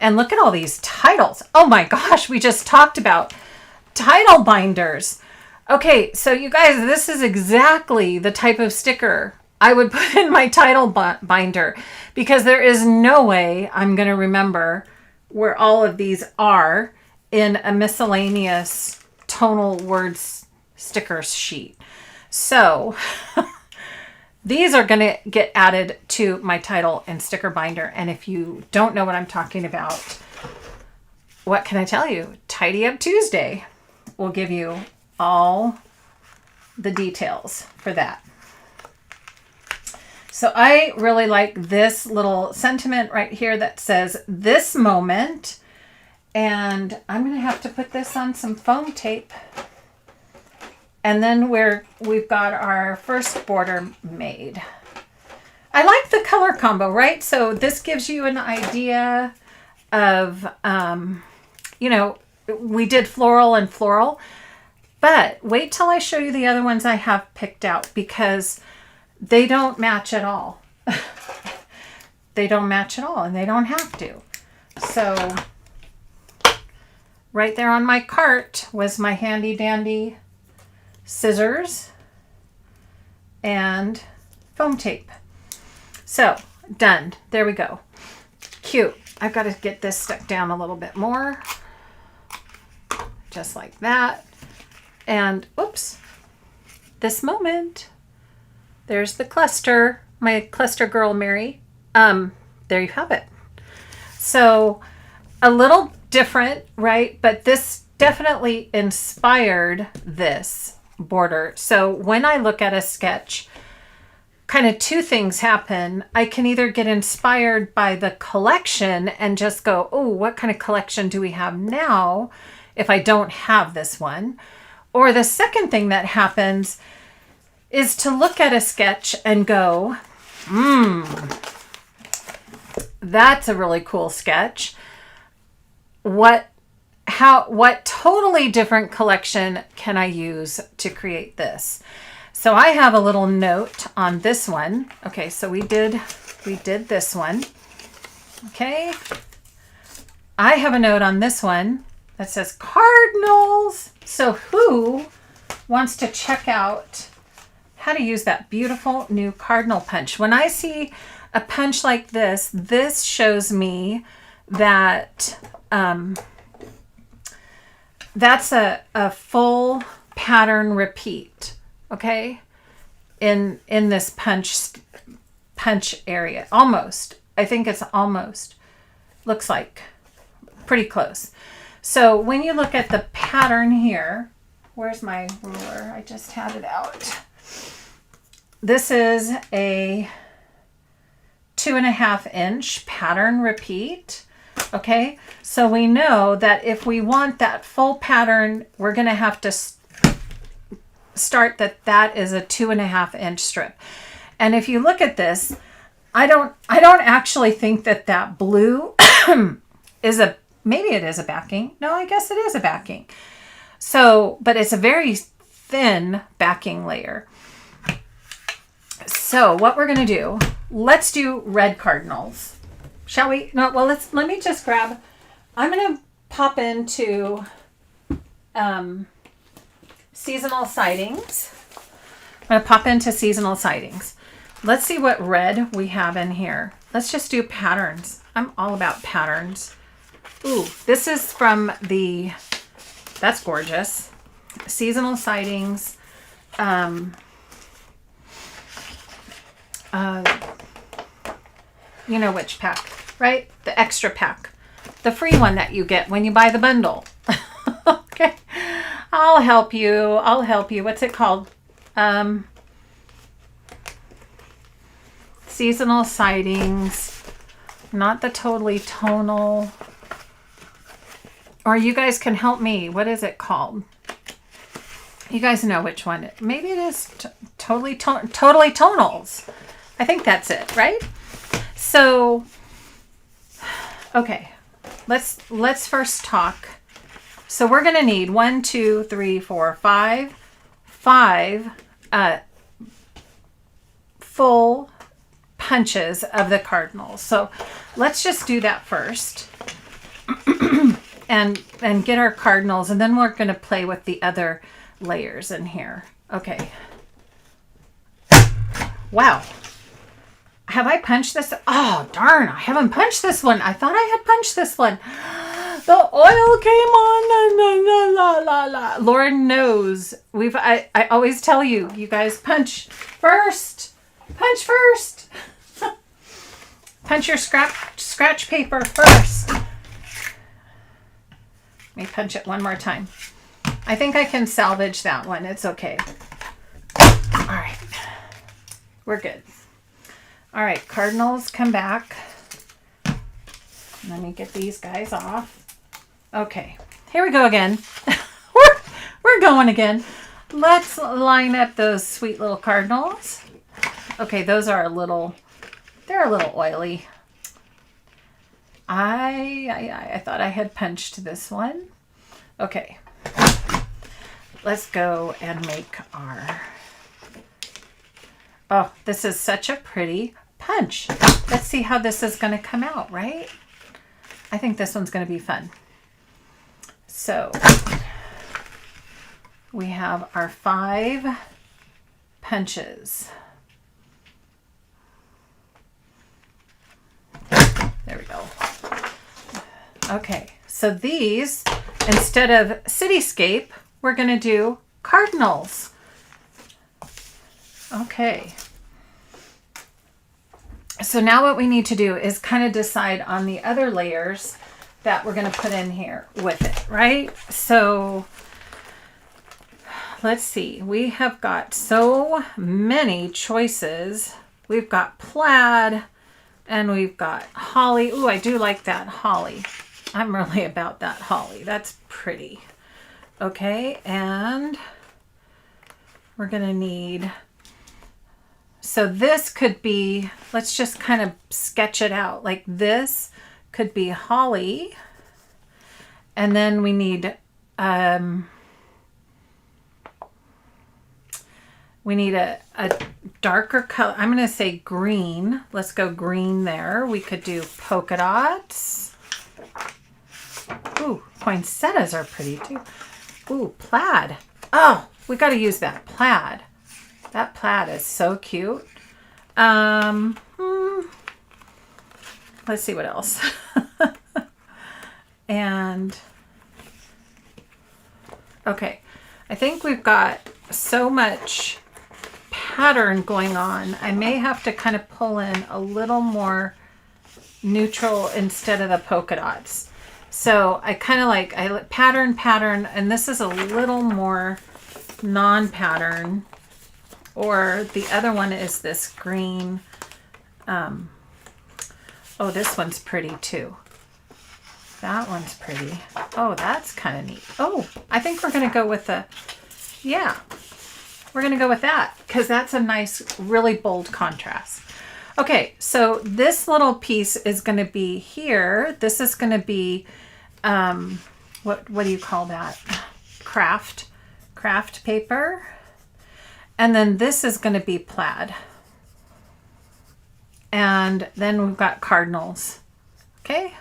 And look at all these titles. Oh my gosh, we just talked about title binders. Okay, so you guys, this is exactly the type of sticker I would put in my title binder, because there is no way I'm going to remember where all of these are in a miscellaneous tonal words sticker sheet. So these are going to get added to my title and sticker binder. And if you don't know what I'm talking about, what can I tell you? Tidy Up Tuesday will give you all the details for that. So I really like this little sentiment right here that says this moment. And I'm going to have to put this on some foam tape. And then we've got our first border made. I like the color combo, right? So this gives you an idea of, we did floral and floral. But wait till I show you the other ones I have picked out, because they don't match at all. They don't match at all, and they don't have to. So right there on my cart was my handy dandy scissors and foam tape. So done. There we go. Cute. I've got to get this stuck down a little bit more. Just like that. And oops, this moment. There's the cluster, my cluster girl, Mary. There you have it. So a little different, right? But this definitely inspired this border. So when I look at a sketch, kind of two things happen. I can either get inspired by the collection and just go, oh, what kind of collection do we have now if I don't have this one? Or the second thing that happens is to look at a sketch and go, that's a really cool sketch. What totally different collection can I use to create this? So I have a little note on this one. Okay, so we did this one. Okay. I have a note on this one that says cardinals. So who wants to check out how to use that beautiful new cardinal punch. When I see a punch like this, this shows me that that's a full pattern repeat, okay? In this punch area, almost. I think it's almost, looks like pretty close. So when you look at the pattern here, where's my ruler? I just had it out. This is a 2.5 inch pattern repeat. Okay, so we know that if we want that full pattern, we're going to have to start that is a 2.5 inch strip. And if you look at this, I don't actually think that blue is maybe it is a backing. No, I guess it is a backing. So, but it's a very thin backing layer. So what we're going to do, let's do red cardinals. Shall we? No, well, let me just grab, I'm going to pop into seasonal sightings. I'm going to pop into seasonal sightings. Let's see what red we have in here. Let's just do patterns. I'm all about patterns. Ooh, this is from that's gorgeous. Seasonal sightings. You know which pack, right? The extra pack. The free one that you get when you buy the bundle. Okay. I'll help you. What's it called? Seasonal sightings. Not the totally tonal. Or you guys can help me. What is it called? You guys know which one. Maybe it is totally tonals. I think that's it, right? So, okay, let's first talk. So we're going to need 1, 2, 3, 4, 5 full punches of the cardinals. So let's just do that first and get our cardinals, and then we're going to play with the other layers in here. Okay. Wow. Have I punched this? Oh, darn. I haven't punched this one. I thought I had punched this one. The oil came on. La, la, la, la. Lord knows. I always tell you, you guys punch first. Punch first. Punch your scratch paper first. Let me punch it one more time. I think I can salvage that one. It's okay. All right. We're good. All right, cardinals, come back. Let me get these guys off. Okay, here we go again. we're going again. Let's line up those sweet little cardinals. Okay, those are they're a little oily. I thought I had punched this one. Okay, let's go and make our... Oh, this is such a pretty punch. Let's see how this is going to come out, right? I think this one's going to be fun. So we have our 5 punches. There we go. Okay, so these, instead of cityscape, we're going to do cardinals. Okay. So now what we need to do is kind of decide on the other layers that we're going to put in here with it, right? So let's see. We have got so many choices. We've got plaid and we've got holly. Ooh, I do like that holly. I'm really about that holly. That's pretty. Okay, and we're going to need... So this could be, let's just kind of sketch it out. Like this could be holly. And then we need a darker color. I'm going to say green. Let's go green there. We could do polka dots. Ooh, poinsettias are pretty too. Ooh, plaid. Oh, we got to use that plaid. That plaid is so cute. Let's see what else. And okay, I think we've got so much pattern going on. I may have to kind of pull in a little more neutral instead of the polka dots. So I kind of like, pattern, and this is a little more non-pattern. Or the other one is this green. Oh, this one's pretty too. That one's pretty. Oh, that's kind of neat. Oh, I think we're going to go with the, yeah, we're going to go with that because that's a nice, really bold contrast. Okay, so this little piece is going to be here. This is going to be, what do you call that? Craft paper. And then this is going to be plaid. And then we've got cardinals. Okay.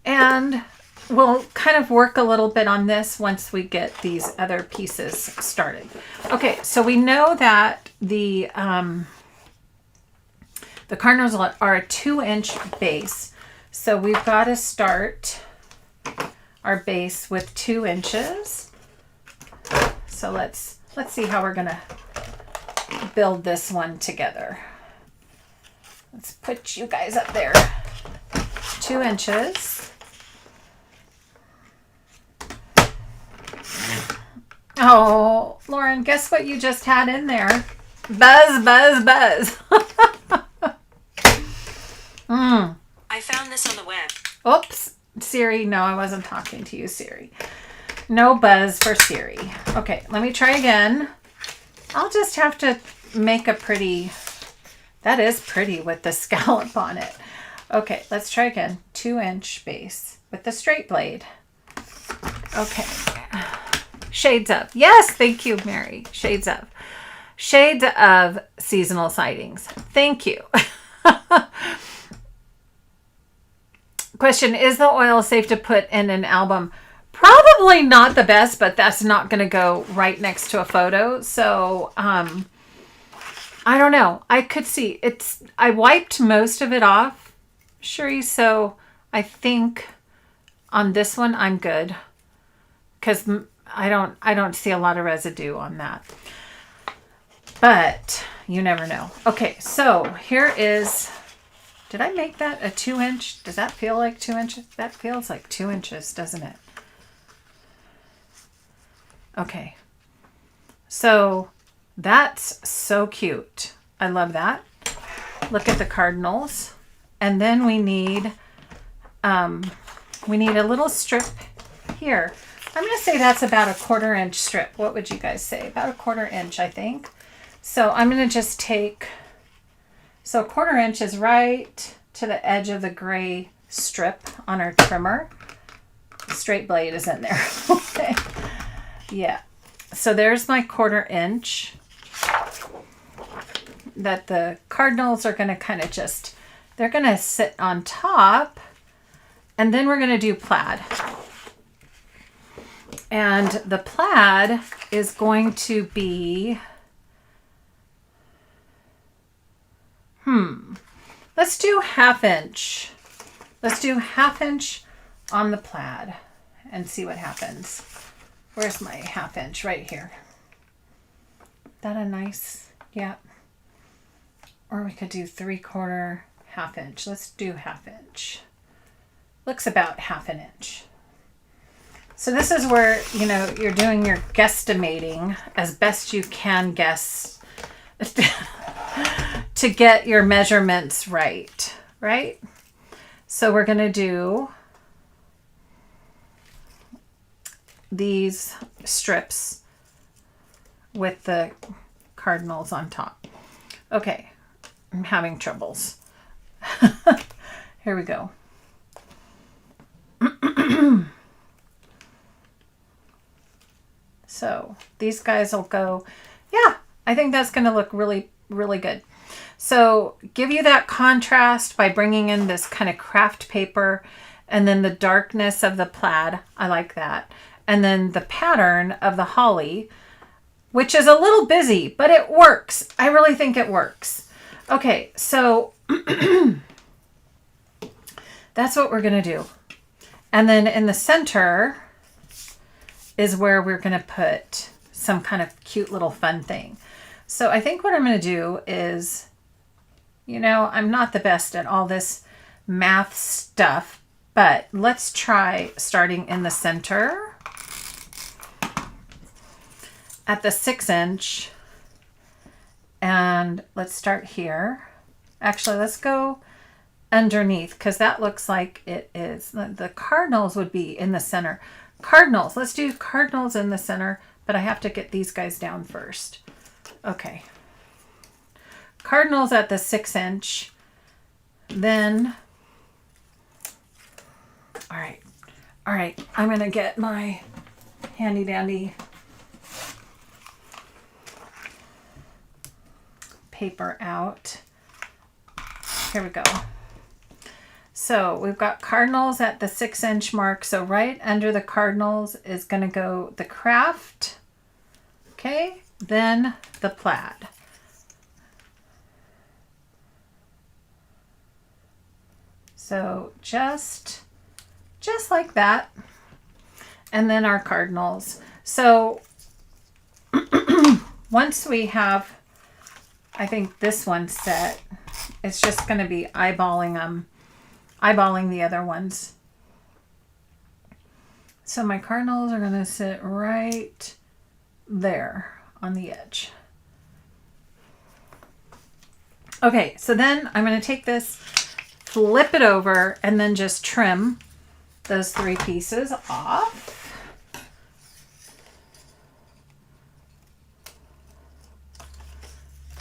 And we'll kind of work a little bit on this once we get these other pieces started. Okay, so we know that the cardinals are a 2-inch base. So we've got to start our base with 2 inches. So let's see how we're gonna build this one together. Let's put you guys up there. 2 inches. Oh, Lauren, guess what you just had in there? Buzz, buzz, buzz. I found this on the web. Oops, Siri. No, I wasn't talking to you, Siri. No buzz for Siri. Okay, let me try again. I'll just have to make a pretty, that is pretty with the scallop on it. Okay, let's try again. 2-inch base with the straight blade. Okay. Shades of. Yes, thank you, Mary. Shades of. Shades of seasonal sightings. Thank you. Question, is the oil safe to put in an album? Probably not the best, but that's not going to go right next to a photo. So, I don't know. I could see I wiped most of it off, Sherry. So I think on this one, I'm good. Cause I don't see a lot of residue on that, but you never know. Okay. So here is, did I make that a 2-inch? Does that feel like 2 inches? That feels like 2 inches, doesn't it? Okay, so that's so cute. I love that. Look at the cardinals. And then we need a little strip here. I'm going to say that's about a 1/4 inch strip. What would you guys say? About a 1/4 inch, I think. So I'm going to just take, so a 1/4 inch is right to the edge of the gray strip on our trimmer. The straight blade is in there. Okay. Yeah, so there's my 1/4 inch that the cardinals are going to kind of just, they're going to sit on top, and then we're going to do plaid. And the plaid is going to be, let's do 1/2 inch. Let's do 1/2 inch on the plaid and see what happens. Where's my 1/2 inch? Right here. That a nice, yeah. Or we could do 3/4, 1/2 inch. Let's do 1/2 inch. Looks about 1/2 inch. So this is where, you're doing your guesstimating as best you can guess to get your measurements right? So we're going to do these strips with the cardinals on top. Okay, I'm having troubles. Here we go. So these guys will go, yeah, I think that's going to look really, really good. So give you that contrast by bringing in this kind of craft paper and then the darkness of the plaid. I like that. and then the pattern of the holly, which is a little busy, but it works. I really think it works. Okay, so that's what we're going to do. And then in the center is where we're going to put some kind of cute little fun thing. So I think what I'm going to do is, you know, I'm not the best at all this math stuff, but let's try starting in the center at the 6-inch. And let's start here. Actually, let's go underneath because that looks like it is. The cardinals would be in the center. Cardinals, let's do cardinals in the center, but I have to get these guys down first. Okay. Cardinals at the 6-inch. Then, all right, I'm going to get my handy dandy paper out. Here we go. So we've got cardinals at the 6-inch mark. So right under the cardinals is going to go the craft. Okay. Then the plaid. So just like that. And then our cardinals. So once we have, I think this one set, it's just going to be eyeballing the other ones. So my cardinals are going to sit right there on the edge. Okay, so then I'm going to take this, flip it over, and then just trim those 3 pieces off.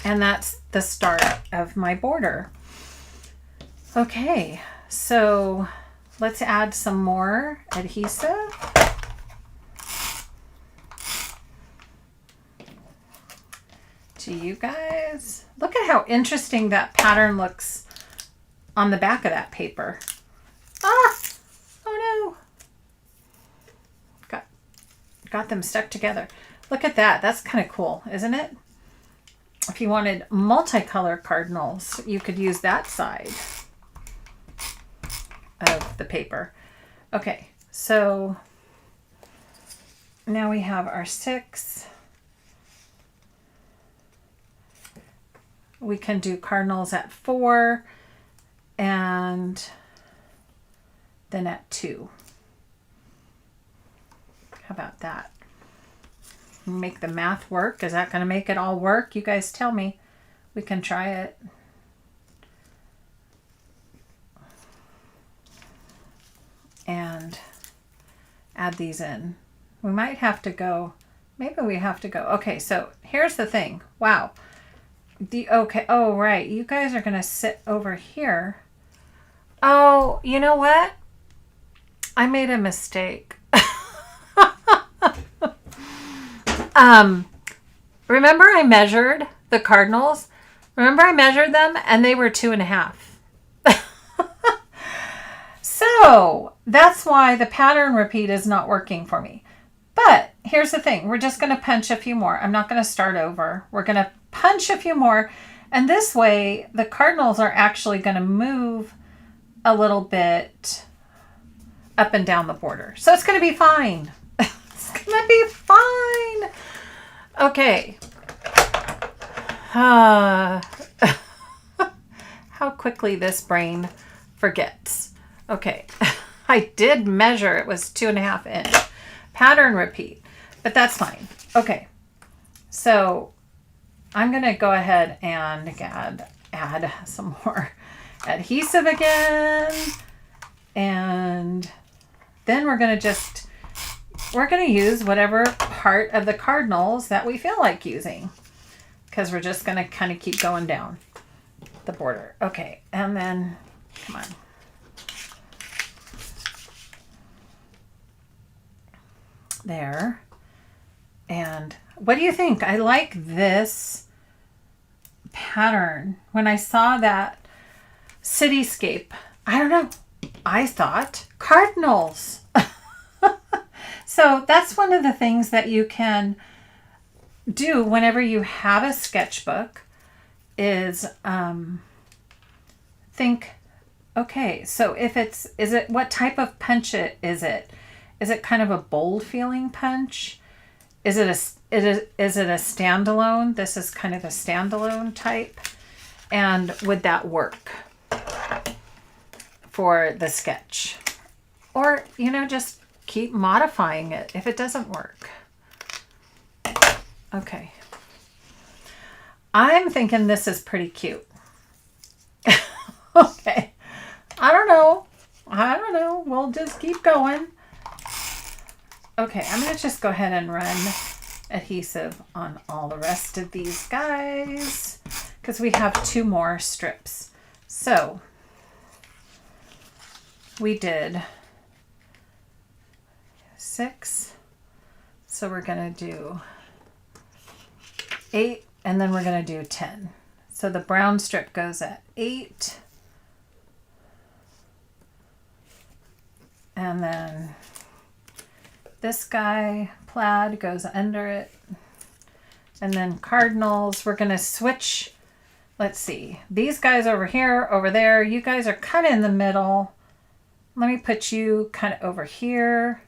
And that's the start of my border. Okay, so let's add some more adhesive. To you guys. Look at how interesting that pattern looks on the back of that paper. Ah! Oh no! Got them stuck together. Look at that. That's kind of cool, isn't it? If you wanted multicolor cardinals, you could use that side of the paper. Okay, so now we have our 6. We can do cardinals at 4 and then at 2. How about that? Make the math work. Is that going to make it all work? You guys tell me. We can try it. And add these in. We might have to go, maybe we have to go. Okay, so here's the thing. Wow. Okay, oh, right. You guys are going to sit over here. Oh, you know what? I made a mistake. Remember I measured the cardinals? Remember I measured them and they were 2.5. So that's why the pattern repeat is not working for me. But here's the thing. We're just going to punch a few more. I'm not going to start over. We're going to punch a few more. And this way the cardinals are actually going to move a little bit up and down the border. So it's going to be fine. It's going to be fine. Okay. How quickly this brain forgets. Okay. I did measure. It was 2.5 inch. Pattern repeat. But that's fine. Okay. So I'm going to go ahead and add some more adhesive again. And then we're going to use whatever part of the cardinals that we feel like using, because we're just going to kind of keep going down the border. Okay. And then, come on. There. And what do you think? I like this pattern. When I saw that cityscape, I don't know, I thought cardinals. So that's one of the things that you can do whenever you have a sketchbook is think, okay, so if what type of punch is it? Is it kind of a bold feeling punch? Is it a standalone? This is kind of a standalone type. And would that work for the sketch? Or, just keep modifying it if it doesn't work. Okay. I'm thinking this is pretty cute. Okay. I don't know. We'll just keep going. Okay, I'm going to just go ahead and run adhesive on all the rest of these guys because we have 2 more strips. So we did 6. So we're going to do 8 and then we're going to do 10. So the brown strip goes at 8. And then this guy, plaid, goes under it. And then cardinals, we're going to switch. Let's see. These guys over here, over there. You guys are kind of in the middle. Let me put you kind of over here.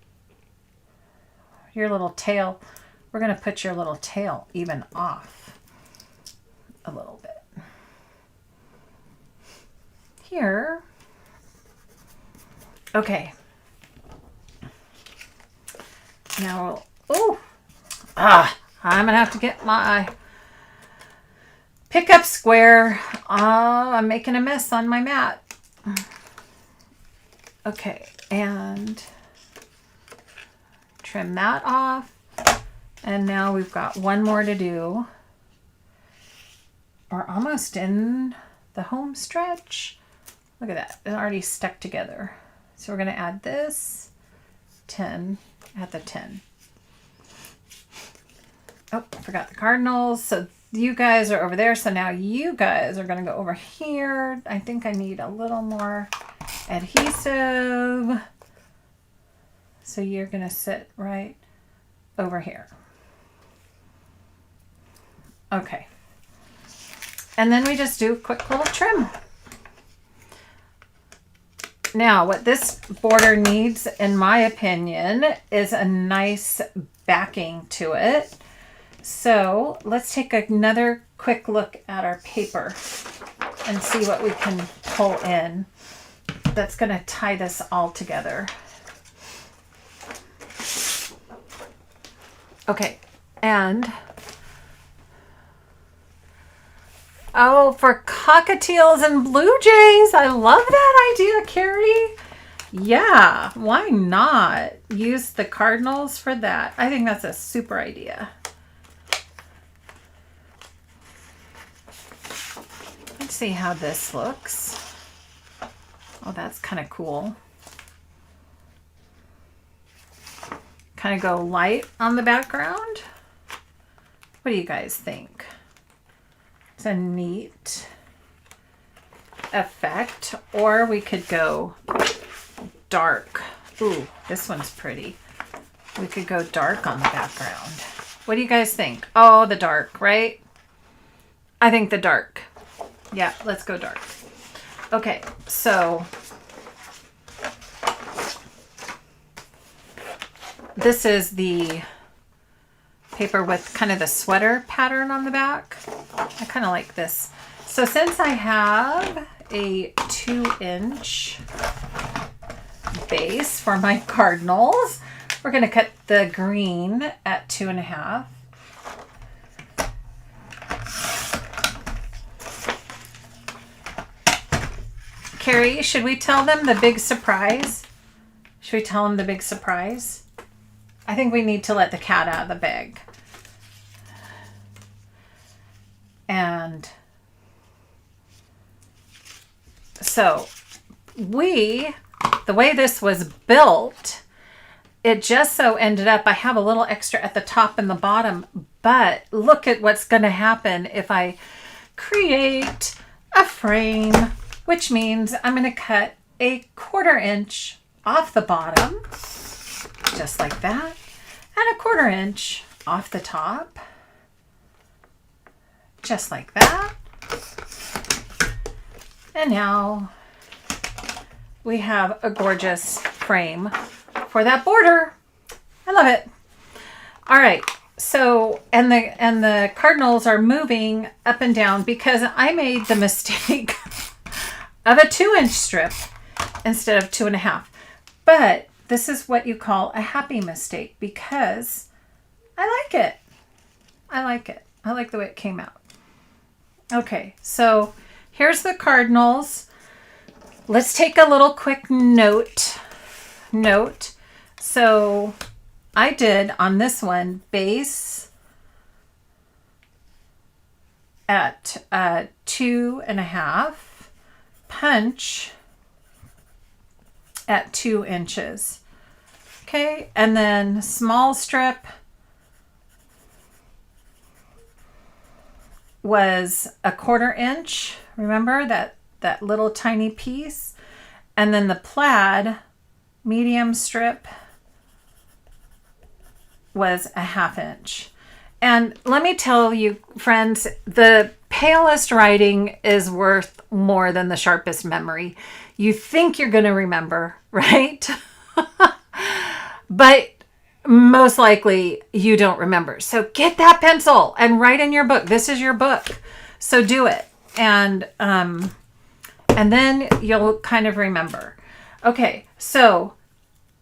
Your little tail. We're going to put your little tail even off a little bit. Here. Okay. Now, I'm going to have to get my pickup square. I'm making a mess on my mat. Okay, and trim that off. And now we've got one more to do. We're almost in the home stretch. Look at that, it's already stuck together. So we're going to add this 10 at the 10. Oh, I forgot the cardinals. So you guys are over there. So now you guys are going to go over here. I think I need a little more adhesive. So you're going to sit right over here. Okay. And then we just do a quick little trim. Now, what this border needs, in my opinion, is a nice backing to it. So let's take another quick look at our paper and see what we can pull in that's going to tie this all together. Okay, and oh, for cockatiels and blue jays. I love that idea, Carrie. Yeah, why not use the cardinals for that? I think that's a super idea. Let's see how this looks. Oh, that's kind of cool. Kind of go light on the background. What do you guys think? It's a neat effect. Or we could go dark. Ooh, this one's pretty. We could go dark on the background. What do you guys think? Oh, the dark, right? I think the dark. Yeah, let's go dark. Okay, so this is the paper with kind of the sweater pattern on the back. I kind of like this. So since I have a 2-inch base for my cardinals, we're going to cut the green at 2.5. Carrie, should we tell them the big surprise? Should we tell them the big surprise? I think we need to let the cat out of the bag. And so the way this was built, it just so ended up, I have a little extra at the top and the bottom, but look at what's going to happen if I create a frame, which means I'm going to cut a 1/4 inch off the bottom. just like that, and a 1/4 inch off the top, just like that. And now we have a gorgeous frame for that border. I love it. All right. So, and the cardinals are moving up and down because I made the mistake of a 2-inch strip instead of 2.5. But this is what you call a happy mistake because I like it. I like it. I like the way it came out. Okay, so here's the cardinals. Let's take a little quick note. So I did on this one base at 2.5, punch at 2 inches. Okay, and then small strip was a 1/4 inch. Remember that little tiny piece? And then the plaid medium strip was a 1/2 inch. And let me tell you, friends, the palest writing is worth more than the sharpest memory. You think you're going to remember, right? But most likely you don't remember. So get that pencil and write in your book. This is your book. So do it. And then you'll kind of remember. Okay, so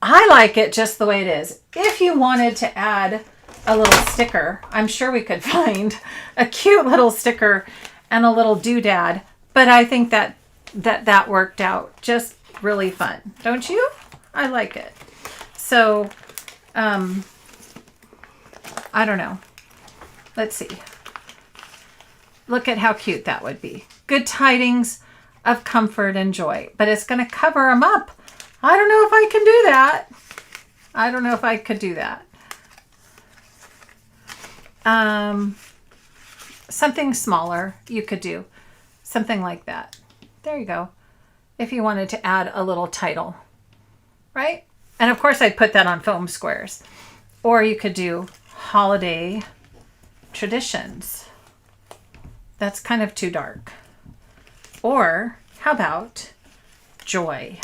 I like it just the way it is. If you wanted to add a little sticker, I'm sure we could find a cute little sticker and a little doodad, but I think that worked out just really fun. Don't you? I like it. So, I don't know. Let's see. Look at how cute that would be. Good tidings of comfort and joy, but it's going to cover them up. I don't know if I can do that. I don't know if I could do that. Something smaller you could do. Something like that. There you go. If you wanted to add a little title, right? And of course I'd put that on foam squares. Or you could do holiday traditions. That's kind of too dark. Or how about joy?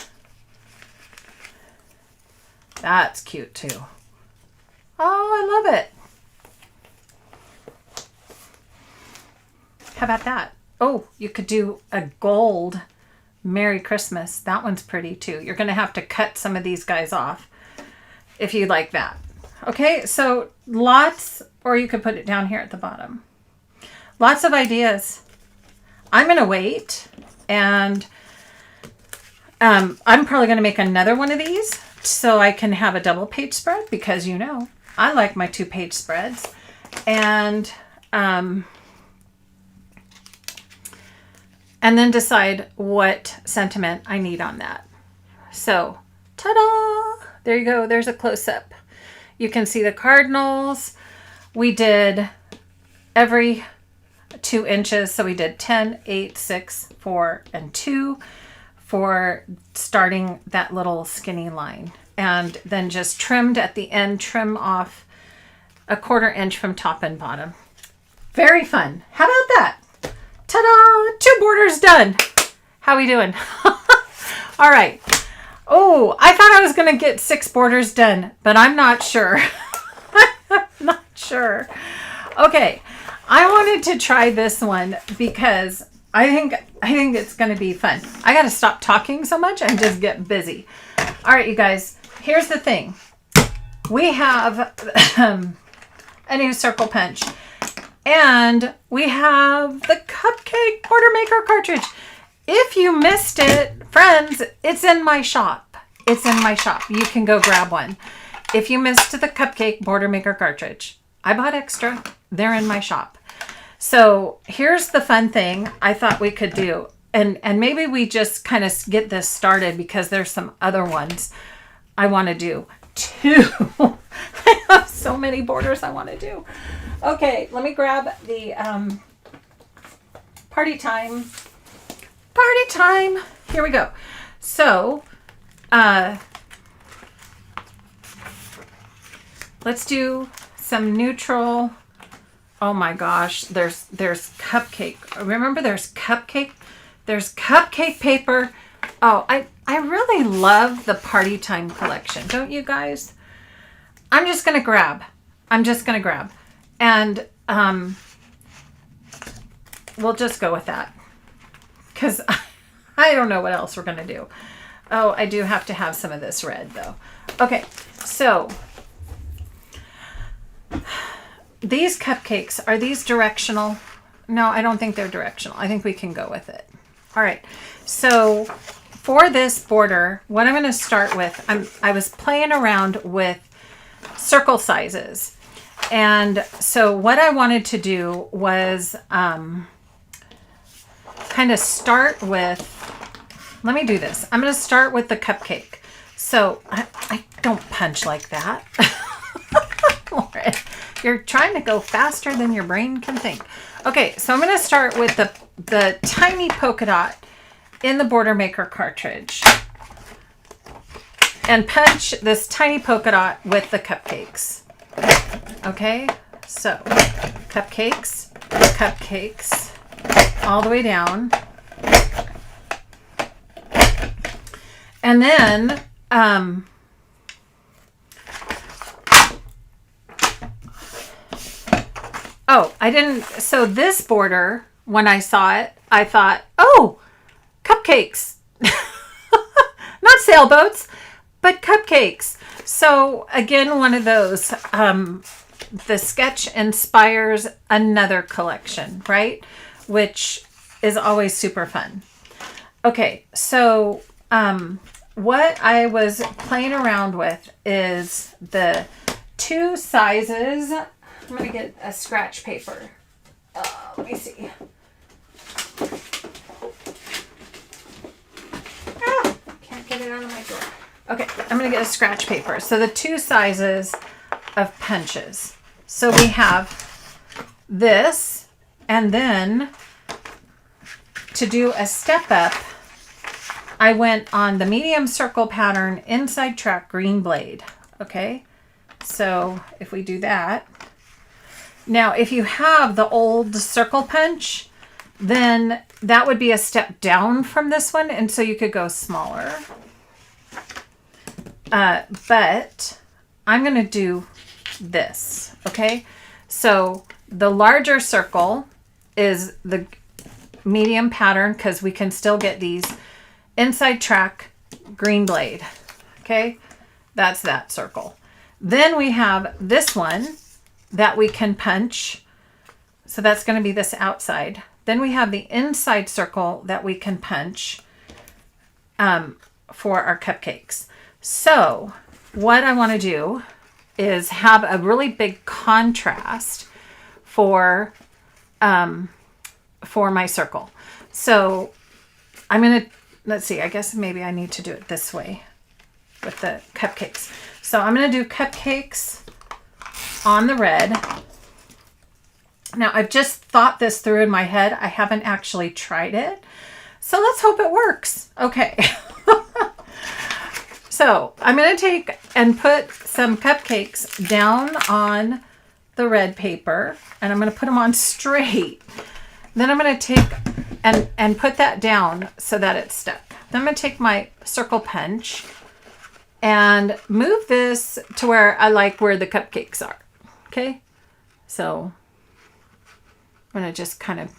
That's cute too. Oh, I love it. How about that? Oh, you could do a gold Merry Christmas. That one's pretty too. You're going to have to cut some of these guys off if you like that. Okay, so lots, or you could put it down here at the bottom. Lots of ideas. I'm going to wait, and I'm probably going to make another one of these so I can have a double page spread because, you know, I like my 2-page spreads. And then decide what sentiment I need on that. So, ta-da! There you go. There's a close-up. You can see the cardinals. We did every 2 inches. So we did 10, 8, 6, 4, and 2 for starting that little skinny line. And then just trimmed at the end, trim off a 1/4 inch from top and bottom. Very fun. How about that? Ta-da! 2 borders done. How we doing? All right. Oh, I thought I was going to get 6 borders done, but I'm not sure. I'm not sure. Okay. I wanted to try this one because I think it's going to be fun. I got to stop talking so much and just get busy. All right, you guys. Here's the thing. We have a new circle punch. And we have the Cupcake Border Maker cartridge. If you missed it, friends, it's in my shop. It's in my shop. You can go grab one. If you missed the Cupcake Border Maker cartridge, I bought extra. They're in my shop. So here's the fun thing I thought we could do. And maybe we just kind of get this started because there's some other ones I want to do too. I have so many borders I want to do. Okay, let me grab the party time. Party time. Here we go. So, let's do some neutral. Oh my gosh, there's cupcake. Remember there's cupcake paper. Oh, I really love the Party Time collection. Don't you guys? I'm just going to grab. And we'll just go with that. Because I don't know what else we're going to do. Oh, I do have to have some of this red though. Okay, so these cupcakes, are these directional? No, I don't think they're directional. I think we can go with it. All right, so for this border, what I'm going to start with, I was playing around with circle sizes. And so what I wanted to do was kind of start with, let me do this. I'm going to start with the cupcake. So I don't punch like that. Lauren, you're trying to go faster than your brain can think. Okay, so I'm going to start with the tiny polka dot in the Border Maker cartridge and punch this tiny polka dot with the cupcakes. Okay, so cupcakes, all the way down. And then, so this border, when I saw it, I thought, oh, cupcakes. Not sailboats, but cupcakes. So again, one of those, the sketch inspires another collection, right? Which is always super fun. Okay, so what I was playing around with is the two sizes. I'm going to get a scratch paper. Let me see. Can't get it out of my drawer. Okay, I'm going to get a scratch paper. So the two sizes of punches. So we have this, and then to do a step up, I went on the medium circle pattern, inside track, green blade. Okay, so if we do that. Now, if you have the old circle punch, then that would be a step down from this one, and so you could go smaller. But I'm going to do this, okay? So the larger circle is the medium pattern because we can still get these inside track green blade, okay? That's that circle. Then we have this one that we can punch. So that's going to be this outside. Then we have the inside circle that we can punch for our cupcakes. So what I want to do is have a really big contrast for my circle. So I'm going to, let's see, I guess maybe I need to do it this way with the cupcakes. So I'm going to do cupcakes on the red. Now I've just thought this through in my head. I haven't actually tried it. So let's hope it works. Okay. So I'm going to take and put some cupcakes down on the red paper, and I'm going to put them on straight. Then I'm going to take and put that down so that it's stuck. Then I'm going to take my circle punch and move this to where I like where the cupcakes are. Okay. So I'm going to just kind of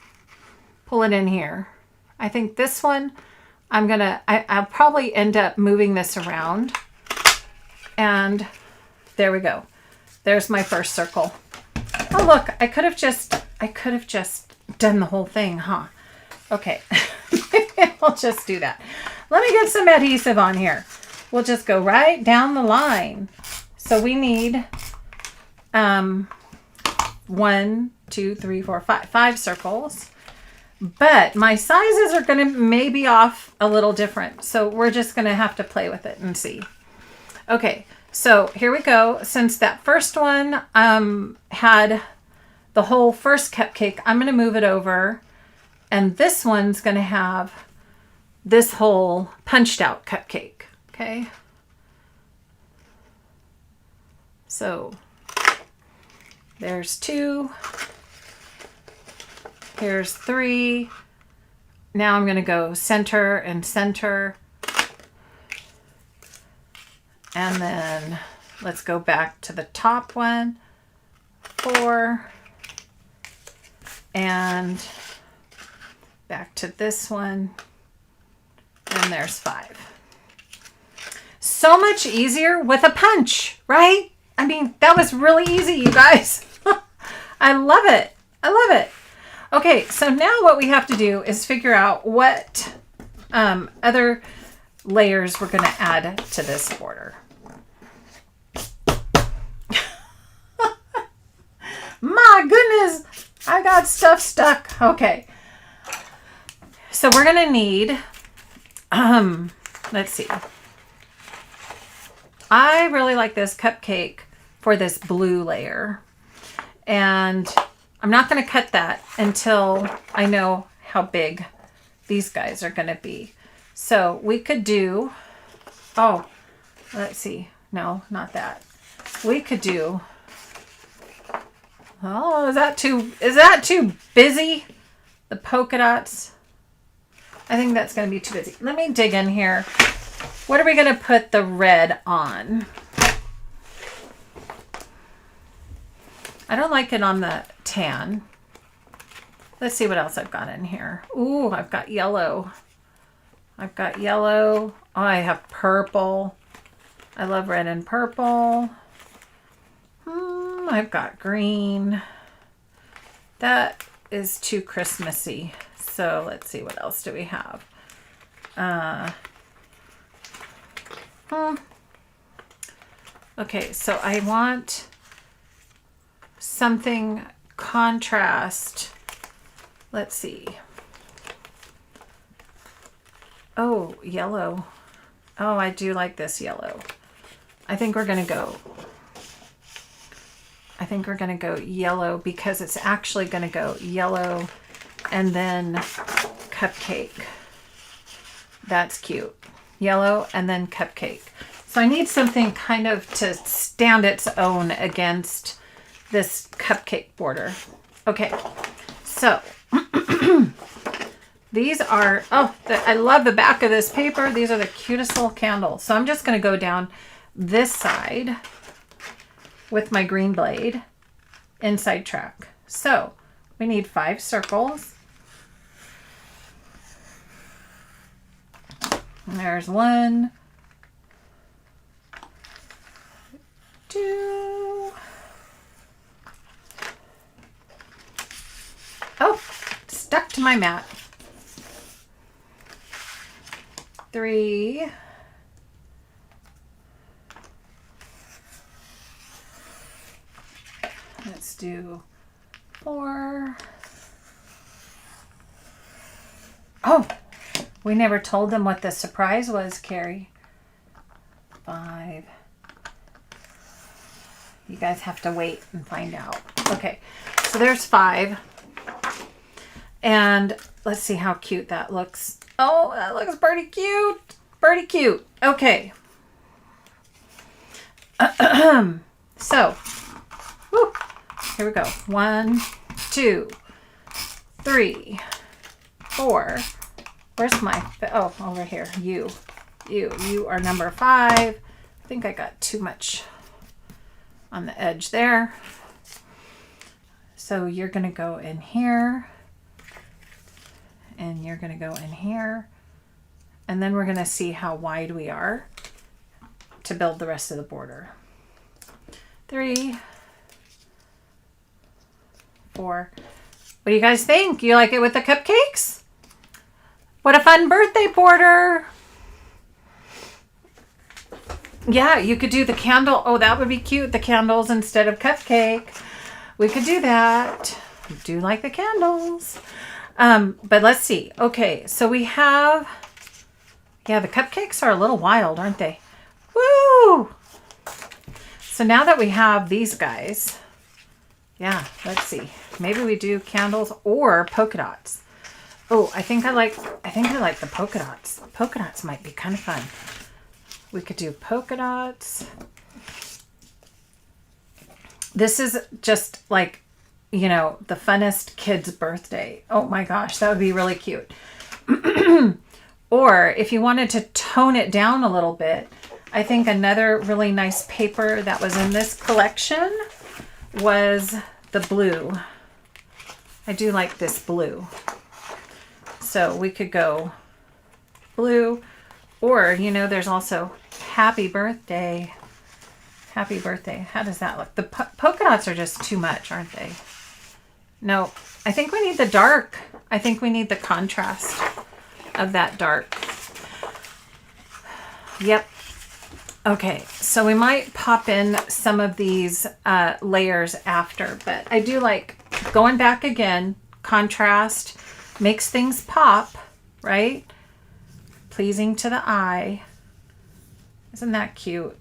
pull it in here. I think this one, I'll probably end up moving this around. And there we go. There's my first circle. Oh, look, I could have just done the whole thing, huh? Okay. I'll just do that. Let me get some adhesive on here. We'll just go right down the line. So we need 1, 2, 3, 4, 5 circles. But my sizes are going to maybe off a little different. So we're just going to have to play with it and see. Okay, so here we go. Since that first one had the whole first cupcake, I'm going to move it over. And this one's going to have this whole punched out cupcake. Okay. So There's 2. Here's 3. Now I'm going to go center and center. And then let's go back to the top one. 4. And back to this one. And there's 5. So much easier with a punch, right? I mean, that was really easy, you guys. I love it. I love it. Okay, so now what we have to do is figure out what other layers we're going to add to this border. My goodness, I got stuff stuck. Okay, so we're going to need, let's see. I really like this cupcake for this blue layer. And I'm not going to cut that until I know how big these guys are going to be. So we could do, oh, let's see. No, not that. We could do, oh, is that too busy? The polka dots. I think that's going to be too busy. Let me dig in here. What are we going to put the red on? I don't like it on the tan. Let's see what else I've got in here. Ooh, I've got yellow. I've got yellow. Oh, I have purple. I love red and purple. I've got green. That is too Christmassy. So let's see, what else do we have? Okay, so I want something contrast. Let's see. Oh, yellow. Oh, I do like this yellow. I think we're going to go yellow because it's actually going to go yellow and then cupcake. That's cute. Yellow and then cupcake. So I need something kind of to stand its own against this cupcake border. Okay, so these are, I love the back of this paper. These are the cutest little candles. So I'm just going to go down this side with my green blade, inside track. So we need 5 circles. And there's 1, 2. Oh, stuck to my mat. 3. Let's do 4. Oh, we never told them what the surprise was, Carrie. 5. You guys have to wait and find out. Okay, so there's 5. And let's see how cute that looks. Oh, that looks pretty cute. Pretty cute. Okay. So, whew, here we go. 1, 2, 3, 4. Where's my, oh, over here. You are number 5. I think I got too much on the edge there. So you're going to go in here. And you're going to go in here. And then we're going to see how wide we are to build the rest of the border. 3, 4. What do you guys think? You like it with the cupcakes? What a fun birthday border. Yeah, you could do the candle. Oh, that would be cute. The candles instead of cupcake. We could do that. I do like the candles. But let's see. Okay, so we have, yeah, the cupcakes are a little wild, aren't they? Woo! So now that we have these guys, yeah, let's see. Maybe we do candles or polka dots. Oh, I think I like the polka dots. Polka dots might be kind of fun. We could do polka dots. This is just like, you know, the funnest kid's birthday. Oh my gosh, that would be really cute. Or if you wanted to tone it down a little bit, I think another really nice paper that was in this collection was the blue. I do like this blue. So we could go blue, or, you know, there's also happy birthday. Happy birthday. How does that look? The polka dots are just too much, aren't they? No, I think we need the dark. I think we need the contrast of that dark. Yep. Okay, so we might pop in some of these layers after, but I do like going back again. Contrast makes things pop, right? Pleasing to the eye. Isn't that cute?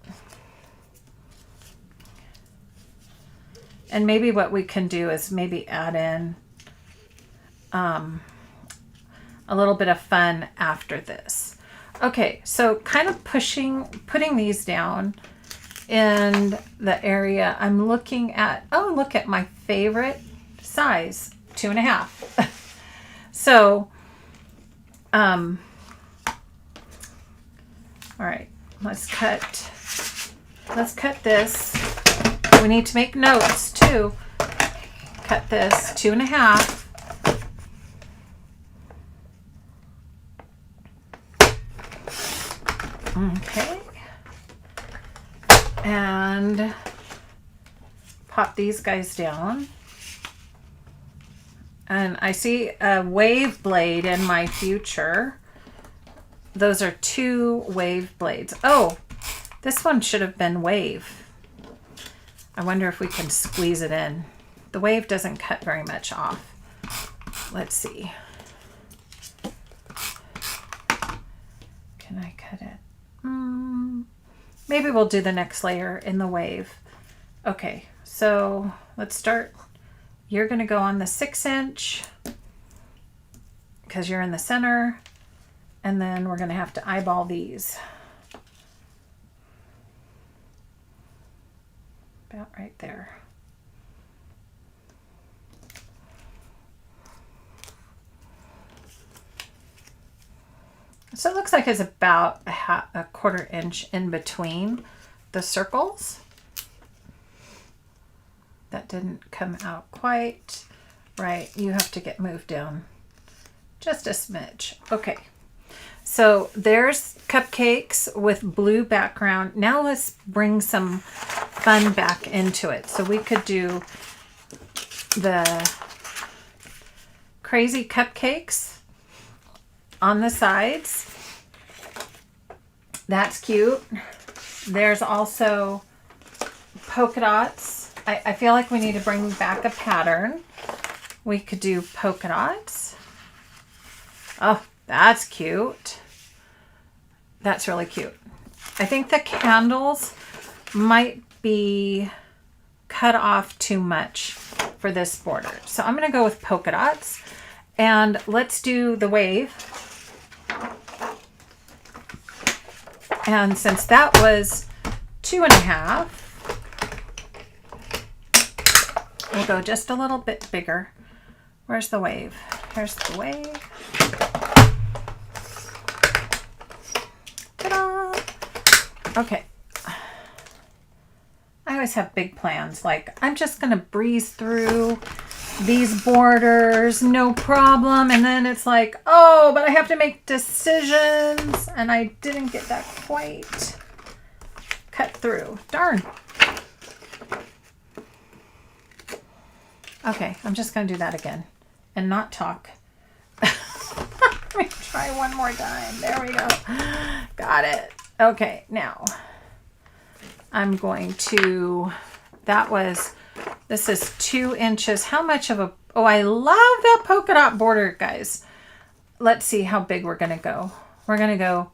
And maybe what we can do is maybe add in a little bit of fun after this. Okay, so kind of putting these down in the area I'm looking at. Oh, look at my favorite size, 2.5. So, all right, let's cut this. We need to make notes too. Cut this 2.5. Okay. And pop these guys down. And I see a wave blade in my future. Those are 2 wave blades. Oh, this one should have been wave. I wonder if we can squeeze it in. The wave doesn't cut very much off. Let's see. Can I cut it? Maybe we'll do the next layer in the wave. Okay, so let's start. You're going to go on the 6-inch because you're in the center. And then we're going to have to eyeball these. About right there. So it looks like it's about a 1/4 inch in between the circles. That didn't come out quite right. You have to get moved down just a smidge. Okay. So there's cupcakes with blue background. Now let's bring some fun back into it. So we could do the crazy cupcakes on the sides. That's cute. There's also polka dots. I feel like we need to bring back a pattern. We could do polka dots. Oh, that's cute. That's really cute. I think the candles might be cut off too much for this border. So I'm going to go with polka dots. And let's do the wave. And since that was 2.5, we'll go just a little bit bigger. Where's the wave? Here's the wave. Ta-da! Okay. I always have big plans. Like, I'm just going to breeze through these borders, no problem. And then it's like, oh, but I have to make decisions. And I didn't get that quite cut through. Darn. Okay, I'm just going to do that again and not talk. Let me try one more time. There we go. Got it. Okay, now I'm going to, this is 2 inches. How much of a, oh, I love that polka dot border, guys. Let's see how big we're going to go. We're going to go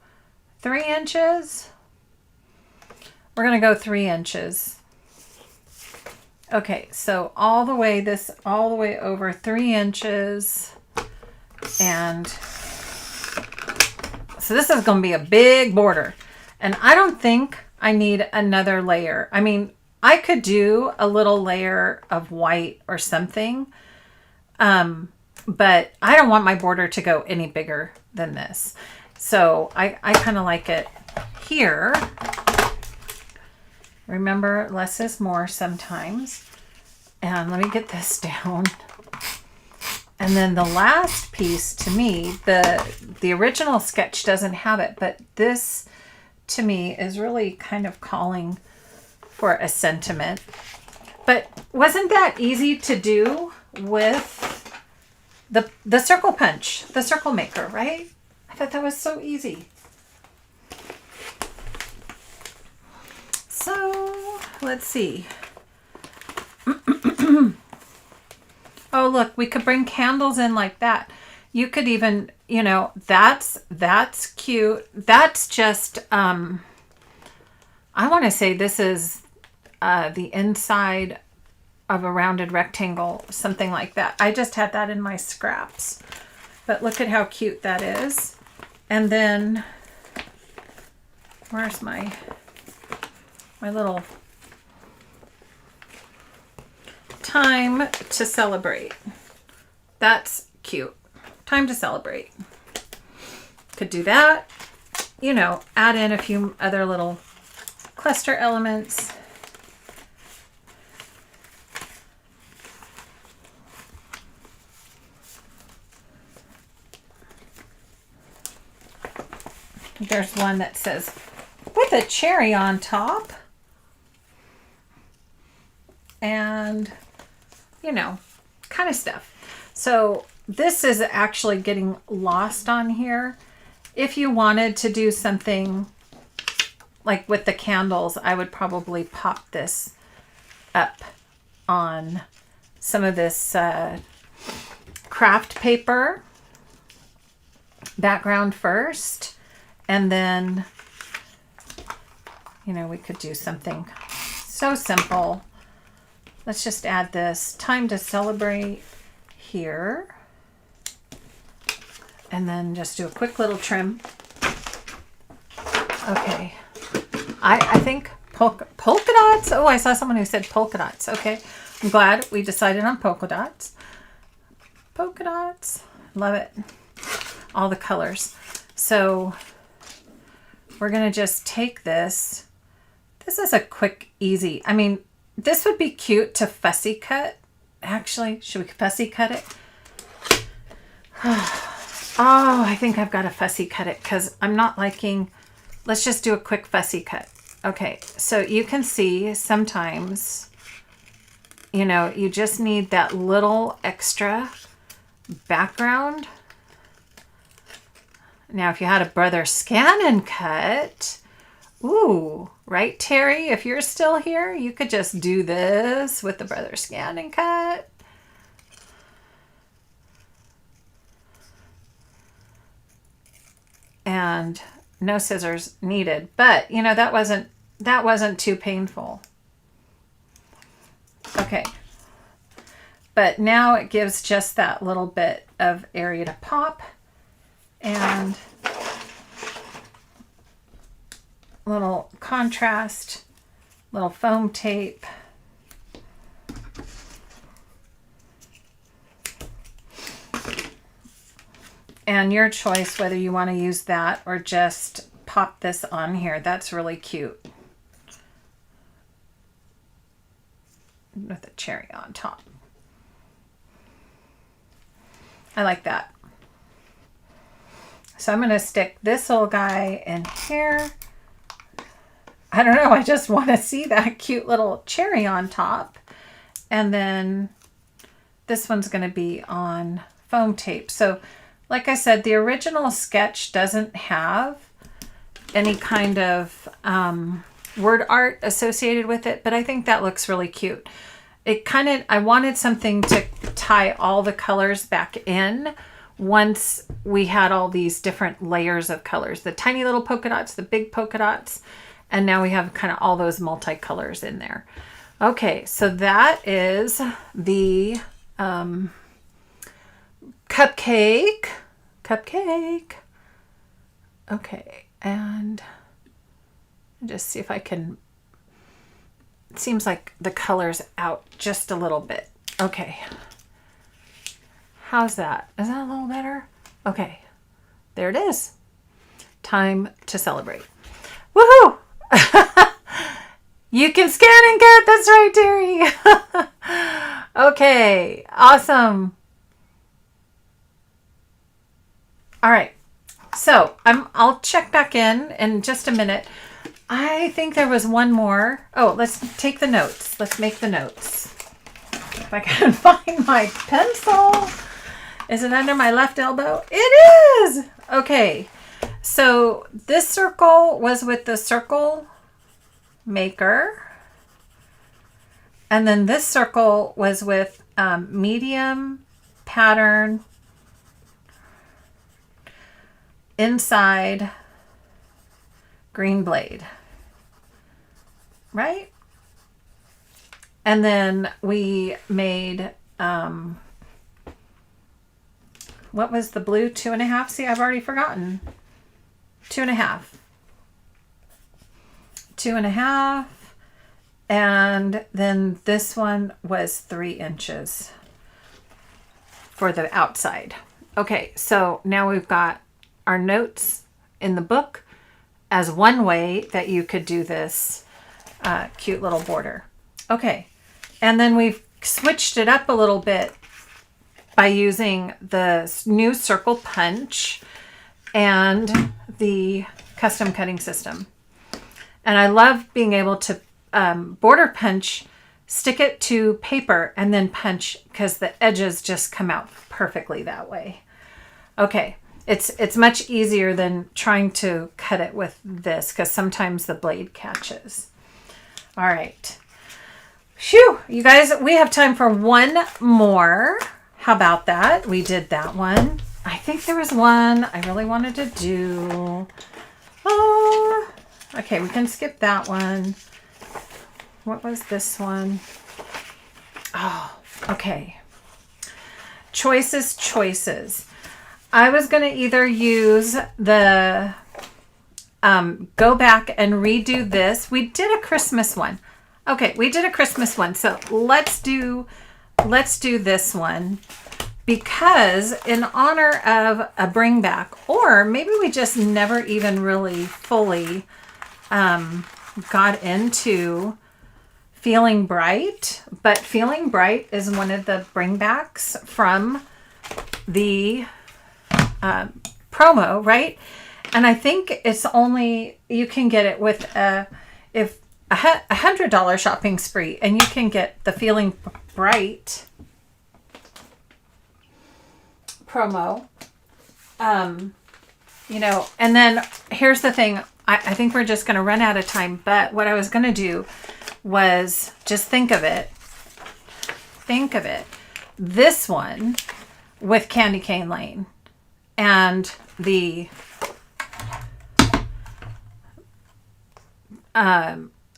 3 inches. We're going to go 3 inches. Okay, so all the way over 3 inches. And so this is going to be a big border. And I don't think I need another layer. I mean, I could do a little layer of white or something, but I don't want my border to go any bigger than this. So I kind of like it here. Remember, less is more sometimes. And let me get this down. And then the last piece, to me, the original sketch doesn't have it, but this to me is really kind of calling for a sentiment. But wasn't that easy to do with the circle punch, the circle maker, right? I thought that was so easy. So let's see. Oh, look, we could bring candles in like that. You could even, you know, that's cute. That's just, I want to say this is the inside of a rounded rectangle, something like that. I just had that in my scraps. But look at how cute that is. And then, where's my little time to celebrate? That's cute. Time to celebrate. Could do that. You know, add in a few other little cluster elements. There's one that says, with a cherry on top. And, you know, kind of stuff. So this is actually getting lost on here. If you wanted to do something like with the candles, I would probably pop this up on some of this craft paper background first. And then, you know, we could do something so simple. Let's just add this time to celebrate here. And then just do a quick little trim. Okay. I think polka dots. Oh, I saw someone who said polka dots. Okay. I'm glad we decided on polka dots. Polka dots. Love it. All the colors. So we're going to just take this. This is a quick, easy. I mean, this would be cute to fussy cut. Actually, should we fussy cut it? Oh, I think I've got to fussy cut it because I'm not liking, let's just do a quick fussy cut. Okay, so you can see sometimes, you know, you just need that little extra background. Now, if you had a Brother Scannon cut, ooh, right, Terry? If you're still here, you could just do this with the Brother Scannon cut. And no scissors needed, but you know, that wasn't too painful. Okay. But now it gives just that little bit of area to pop and little contrast, little foam tape. And your choice whether you want to use that or just pop this on here. That's really cute. With a cherry on top. I like that. So I'm going to stick this little guy in here. I don't know. I just want to see that cute little cherry on top. And then this one's going to be on foam tape. So like I said, the original sketch doesn't have any kind of word art associated with it, but I think that looks really cute. I wanted something to tie all the colors back in once we had all these different layers of colors. The tiny little polka dots, the big polka dots, and now we have kind of all those multicolors in there. Okay, so that is the cupcake. Okay, and just see if I can It seems like the color's out just a little bit. Okay. How's that? Is that a little better? Okay. There it is. Time to celebrate. Woohoo! You can scan and get. That's right, Terry. Okay. Awesome. All right. So I'll check back in just a minute. I think there was one more. Oh, let's take the notes. Let's make the notes. If I can find my pencil. Is it under my left elbow? It is. Okay. So this circle was with the circle maker. And then this circle was with medium pattern inside green blade. Right? And then we made, what was the blue? 2.5? See, I've already forgotten. 2.5. 2.5. And then this one was 3 inches for the outside. Okay, so now we've got our notes in the book as one way that you could do this cute little border. Okay, and then we've switched it up a little bit by using the new circle punch and the custom cutting system. And I love being able to border punch, stick it to paper, and then punch because the edges just come out perfectly that way. Okay, it's much easier than trying to cut it with this because sometimes the blade catches. All right. Phew, you guys, we have time for one more. How about that? We did that one. I think there was one I really wanted to do. Oh, okay, we can skip that one. What was this one? Oh, okay. Choices. I was going to either use the go back and redo this. We did a Christmas one. Okay, we did a Christmas one. So let's do this one because in honor of a bring back, or maybe we just never even really fully got into Feeling Bright, but Feeling Bright is one of the bringbacks from the promo, right? And I think it's only, you can get it with if a $100 shopping spree, and you can get the Feeling Bright promo. You know, and then here's the thing. I think we're just going to run out of time, but what I was going to do was just think of it. This one with Candy Cane Lane and the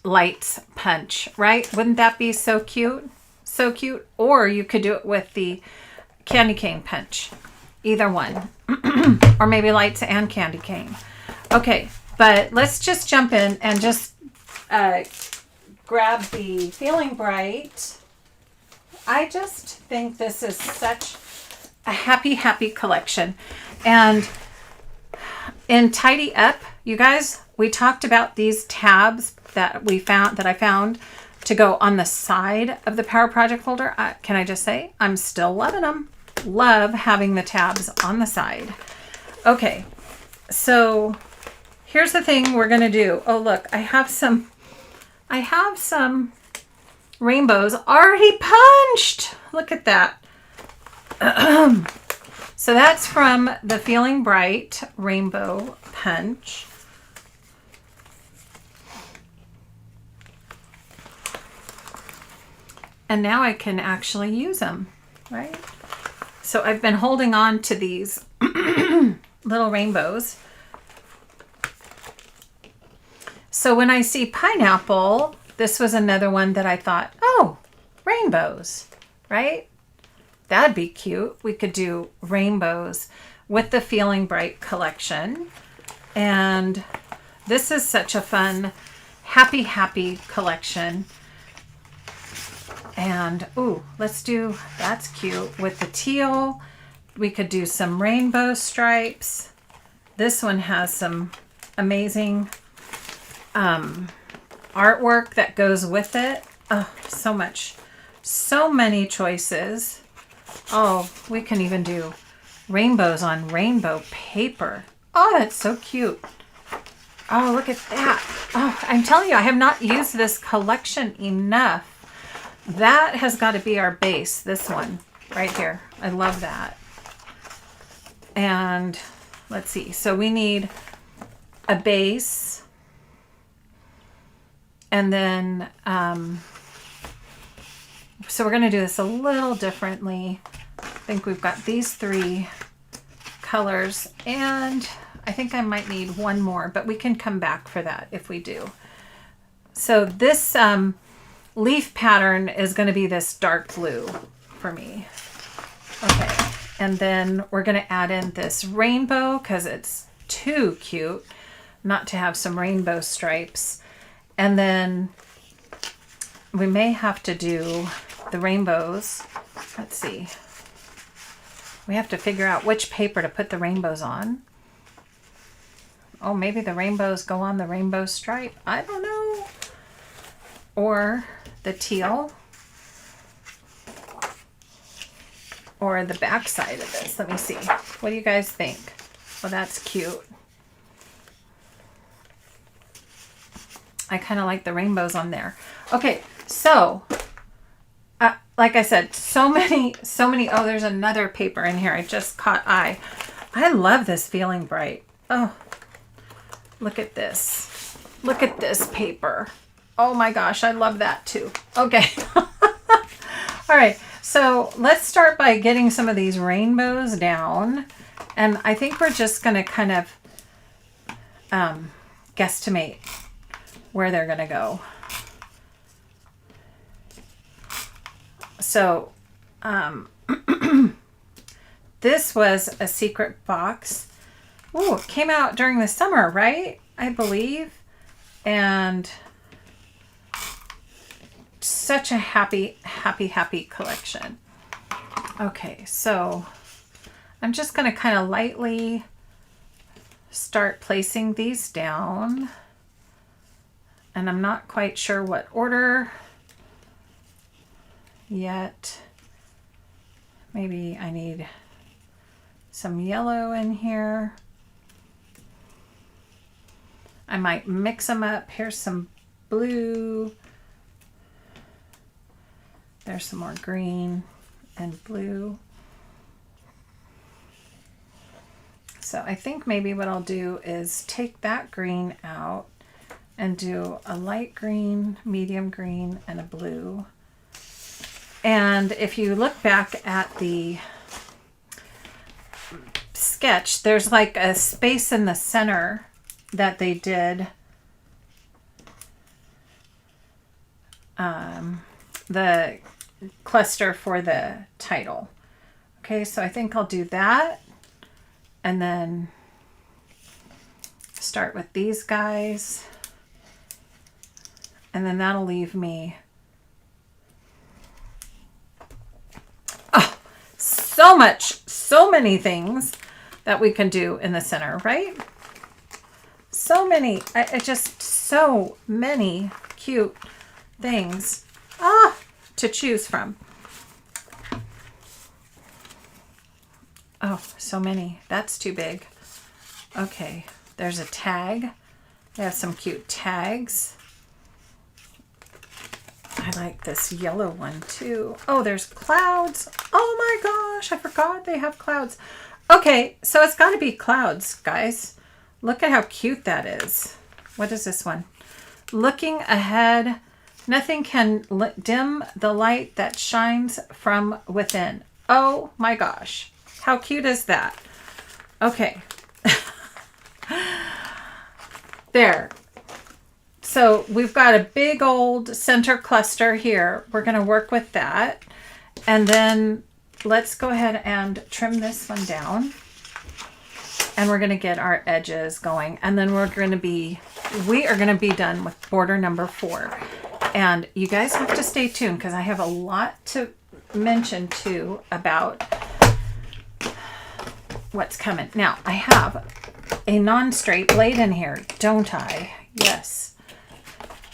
lights punch, right? Wouldn't that be so cute? So cute. Or you could do it with the candy cane punch. Either one. Or maybe lights and candy cane. Okay, but let's just jump in and just grab the Feeling Bright. I just think this is such a happy collection. And in Tidy Up, you guys, we talked about these tabs that I found to go on the side of the Power Project folder. Can I just say, I'm still loving them. Love having the tabs on the side. Okay, so here's the thing we're gonna do. Oh look, I have some rainbows already punched. Look at that. So that's from the Feeling Bright Rainbow Punch. And now I can actually use them, right? So I've been holding on to these little rainbows. So when I see pineapple, this was another one that I thought, oh, rainbows, right? That'd be cute. We could do rainbows with the Feeling Bright collection. And this is such a fun, happy collection. And, ooh, let's do, that's cute. With the teal, we could do some rainbow stripes. This one has some amazing artwork that goes with it. Oh, so much. So many choices. Oh, we can even do rainbows on rainbow paper. Oh, that's so cute. Oh, look at that. Oh, I'm telling you, I have not used this collection enough. That has got to be our base, this one right here. I love that. And let's see. So we need a base. And then, so we're going to do this a little differently. I think we've got these 3 colors, and I think I might need one more, but we can come back for that if we do. So this leaf pattern is going to be this dark blue for me. Okay, and then we're going to add in this rainbow because it's too cute not to have some rainbow stripes. And then we may have to do the rainbows. Let's see. We have to figure out which paper to put the rainbows on. Oh, maybe the rainbows go on the rainbow stripe. I don't know. Or the teal. Or the back side of this. Let me see. What do you guys think? Well, that's cute. I kind of like the rainbows on there. Okay, so like I said, so many, oh, there's another paper in here. I just caught eye. I love this Feeling Bright. Oh, look at this. Look at this paper. Oh my gosh, I love that too. Okay. All right, so let's start by getting some of these rainbows down. And I think we're just going to kind of guesstimate where they're going to go. So this was a secret box. Oh, it came out during the summer, right? I believe. And such a happy collection. Okay, so I'm just going to kind of lightly start placing these down. And I'm not quite sure what order yet. Maybe I need some yellow in here. I might mix them up. Here's some blue. There's some more green and blue. So I think maybe what I'll do is take that green out and do a light green, medium green, and a blue. And if you look back at the sketch, there's like a space in the center that they did the cluster for the title. Okay, so I think I'll do that. And then start with these guys. And then that'll leave me, oh, so many things that we can do in the center, right? So many, just so many cute things to choose from. Oh, so many. That's too big. Okay, there's a tag. They have some cute tags. I like this yellow one too. Oh, there's clouds. Oh my gosh, I forgot they have clouds. Okay, so it's got to be clouds, guys. Look at how cute that is. What is this one? Looking ahead, nothing can dim the light that shines from within. Oh my gosh, how cute is that? Okay. There. So we've got a big old center cluster here. We're going to work with that. And then let's go ahead and trim this one down. And we're going to get our edges going. And then we are going to be done with border number 4. And you guys have to stay tuned because I have a lot to mention too about what's coming. Now, I have a non-straight blade in here, don't I? Yes.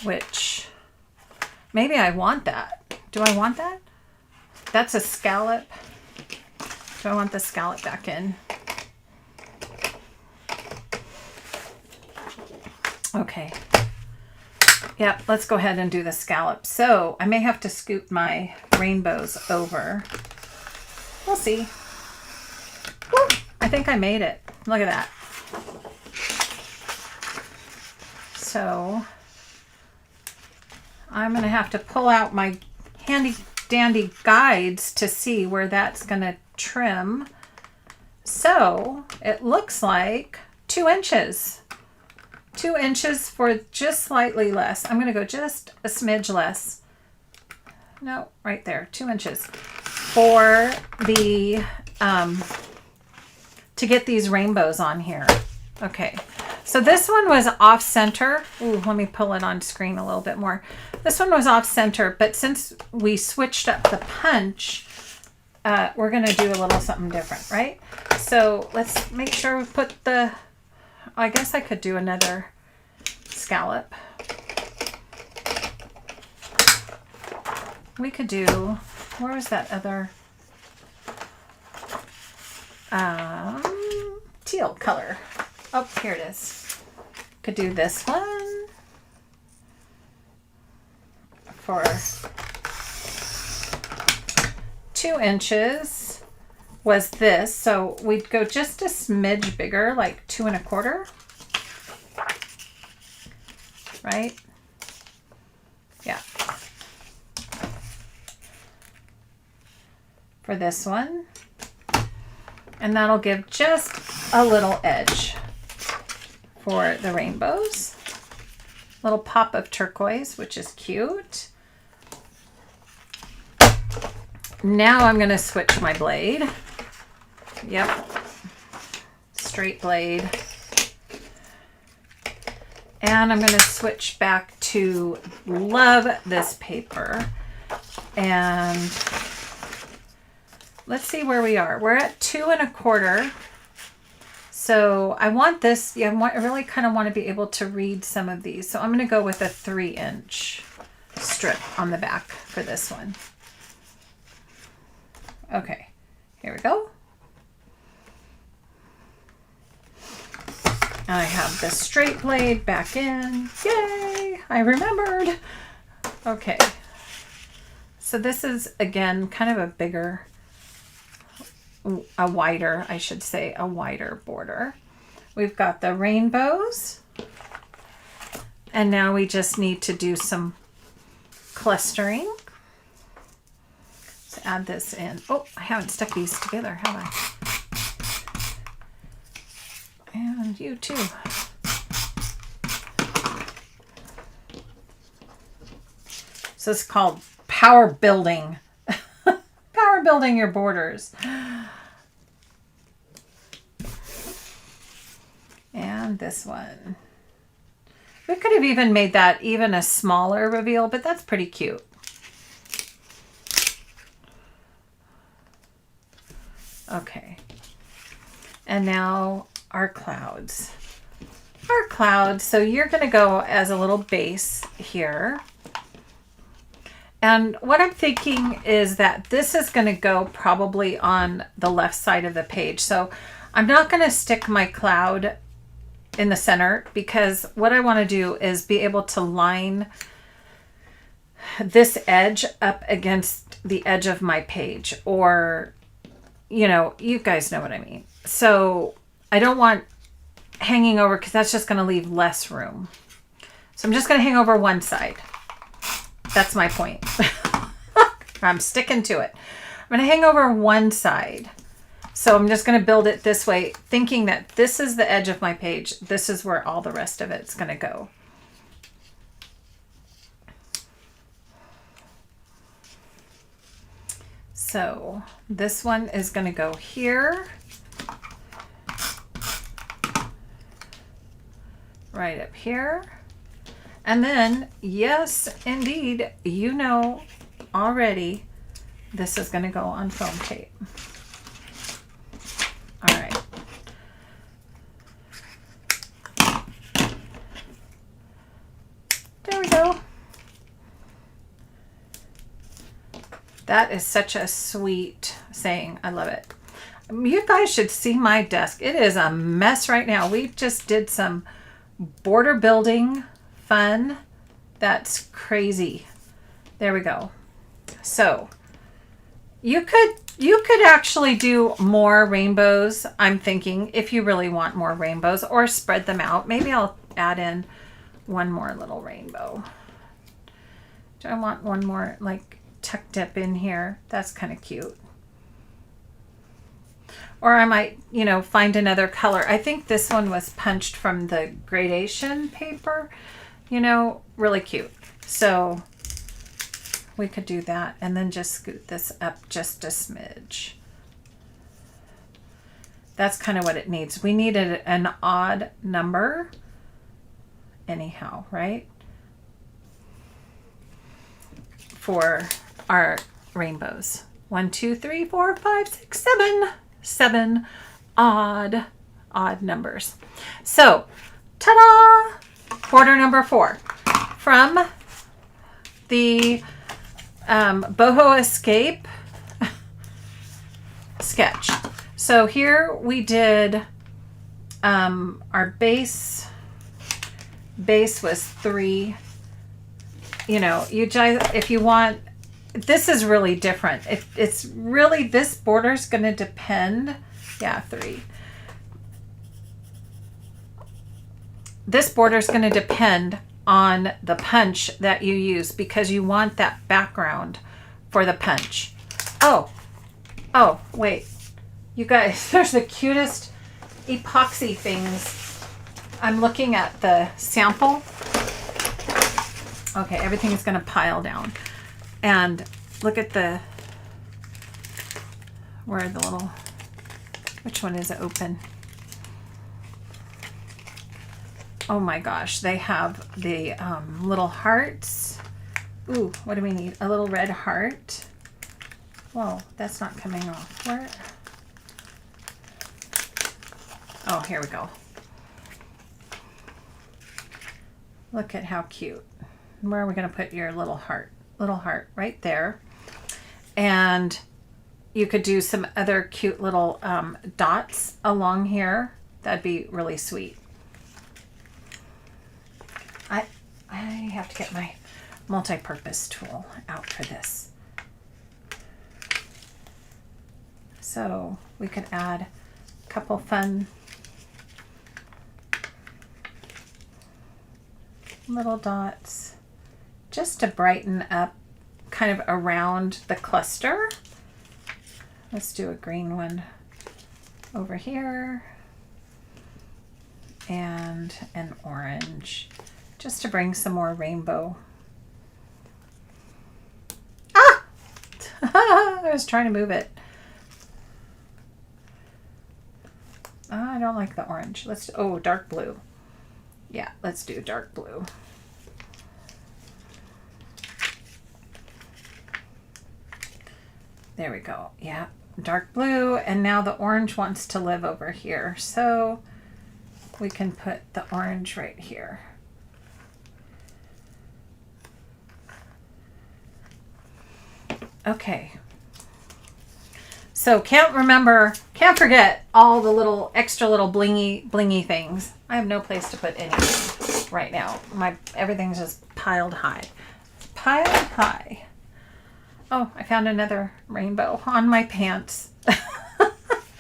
Which, maybe I want that. Do I want that? That's a scallop. Do I want the scallop back in? Okay. Yep, let's go ahead and do the scallop. So I may have to scoot my rainbows over. We'll see. Woo, I think I made it. Look at that. So I'm going to have to pull out my handy dandy guides to see where that's going to trim. So it looks like 2 inches. 2 inches for just slightly less. I'm going to go just a smidge less. No, right there, 2 inches for the to get these rainbows on here. Okay, so this one was off center. Ooh, let me pull it on screen a little bit more. This one was off center, but since we switched up the punch, we're going to do a little something different, right? So let's make sure we put the, I guess I could do another scallop. We could do, where was that other teal color? Oh, here it is. Could do this one for 2 inches was this. So we'd go just a smidge bigger, like 2 1/4. Right? Yeah. For this one. And that'll give just a little edge for the rainbows. Little pop of turquoise, which is cute. Now I'm going to switch my blade. Yep. Straight blade. And I'm going to switch back to love this paper. And let's see where we are. We're at 2 1/4. So I want this, yeah, I really kind of want to be able to read some of these. So I'm going to go with a 3-inch strip on the back for this one. Okay, here we go. I have the straight blade back in. Yay! I remembered. Okay. So this is, again, kind of a bigger, a wider, I should say, a wider border. We've got the rainbows. And now we just need to do some clustering. Let's add this in. Oh, I haven't stuck these together, have I? And you too. So it's called power building. Power building your borders. And this one. We could have even made that even a smaller reveal, but that's pretty cute. Okay. And now our clouds. Our clouds. So you're going to go as a little base here. And what I'm thinking is that this is going to go probably on the left side of the page. So I'm not going to stick my cloud in the center because what I want to do is be able to line this edge up against the edge of my page, or, you know, you guys know what I mean. So I don't want hanging over because that's just going to leave less room. So I'm just going to hang over one side. That's my point. I'm sticking to it. I'm going to hang over one side. So I'm just going to build it this way, thinking that this is the edge of my page. This is where all the rest of it's going to go. So this one is going to go here. Right up here. And then, yes, indeed, you know already this is going to go on foam tape. All right. There we go. That is such a sweet saying. I love it. You guys should see my desk. It is a mess right now. We just did some border building fun. That's crazy. There we go. So you could actually do more rainbows, I'm thinking, if you really want more rainbows, or spread them out. Maybe I'll add in one more little rainbow. Do I want one more like tucked up in here? That's kind of cute. Or I might, you know, find another color. I think this one was punched from the gradation paper, you know, really cute. So we could do that and then just scoot this up just a smidge. That's kind of what it needs. We needed an odd number anyhow, right? For our rainbows. 1, 2, 3, 4, 5, 6, 7. 7 odd numbers. So, ta-da! Border number 4 from the Boho Escape sketch. So here we did our base was 3. You know, you guys, if you want, this is really different. It's really, this border is going to depend. Yeah, 3. This border is going to depend on the punch that you use, because you want that background for the punch. Oh, wait. You guys, there's the cutest epoxy things. I'm looking at the sample. Okay, everything is going to pile down. And look at where the little, which one is it open? Oh my gosh, they have the little hearts. Ooh, what do we need? A little red heart. Whoa, that's not coming off. Where? Oh, here we go. Look at how cute. Where are we going to put your little heart? Little heart right there. And you could do some other cute little dots along here. That'd be really sweet. I have to get my multi-purpose tool out for this. So we could add a couple fun little dots just to brighten up kind of around the cluster. Let's do a green one over here and an orange, just to bring some more rainbow. Ah! I was trying to move it. I don't like the orange. Dark blue. Yeah, let's do dark blue. There we go. Yeah, dark blue. And now the orange wants to live over here. So we can put the orange right here. Okay. So can't forget all the little extra little blingy things. I have no place to put anything right now. Everything's just piled high. Piled high. Oh, I found another rainbow on my pants.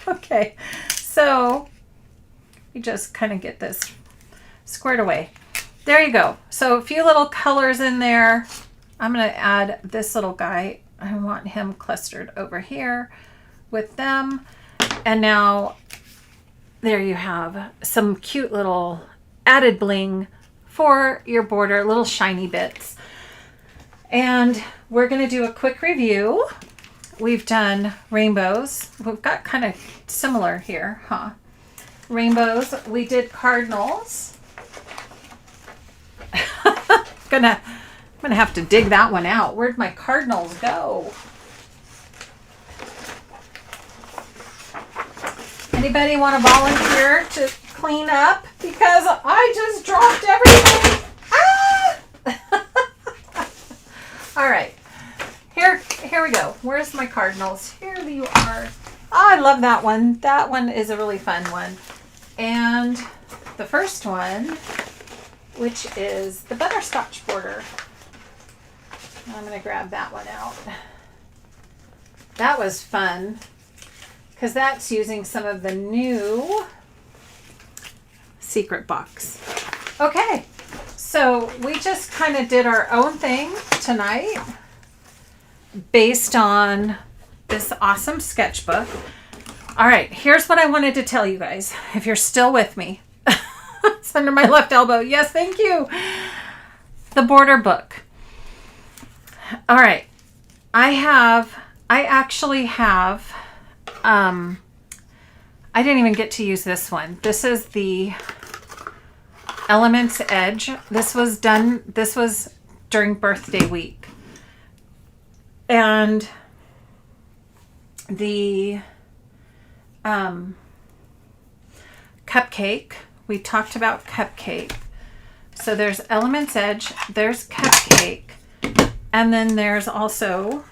Okay. So you just kind of get this squared away. There you go. So a few little colors in there. I'm going to add this little guy. I want him clustered over here with them. And now there you have some cute little added bling for your border, little shiny bits. And we're going to do a quick review. We've done rainbows. We've got kind of similar here, huh? Rainbows. We did cardinals. I'm gonna have to dig that one out. Where'd my cardinals go? Anybody want to volunteer to clean up? Because I just dropped everything. Ah! All right. Here we go. Where's my cardinals? Here you are. Oh, I love that one. That one is a really fun one. And the first one, which is the butterscotch border. I'm going to grab that one out. That was fun because that's using some of the new secret box. Okay, so we just kind of did our own thing tonight based on this awesome sketchbook. All right, here's what I wanted to tell you guys. If you're still with me, it's under my left elbow. Yes, thank you. The border book. All right, I actually have, I didn't even get to use this one. This is the Elements Edge. This was during birthday week. And the cupcake, we talked about cupcake. So there's Elements Edge, there's cupcake, and then there's also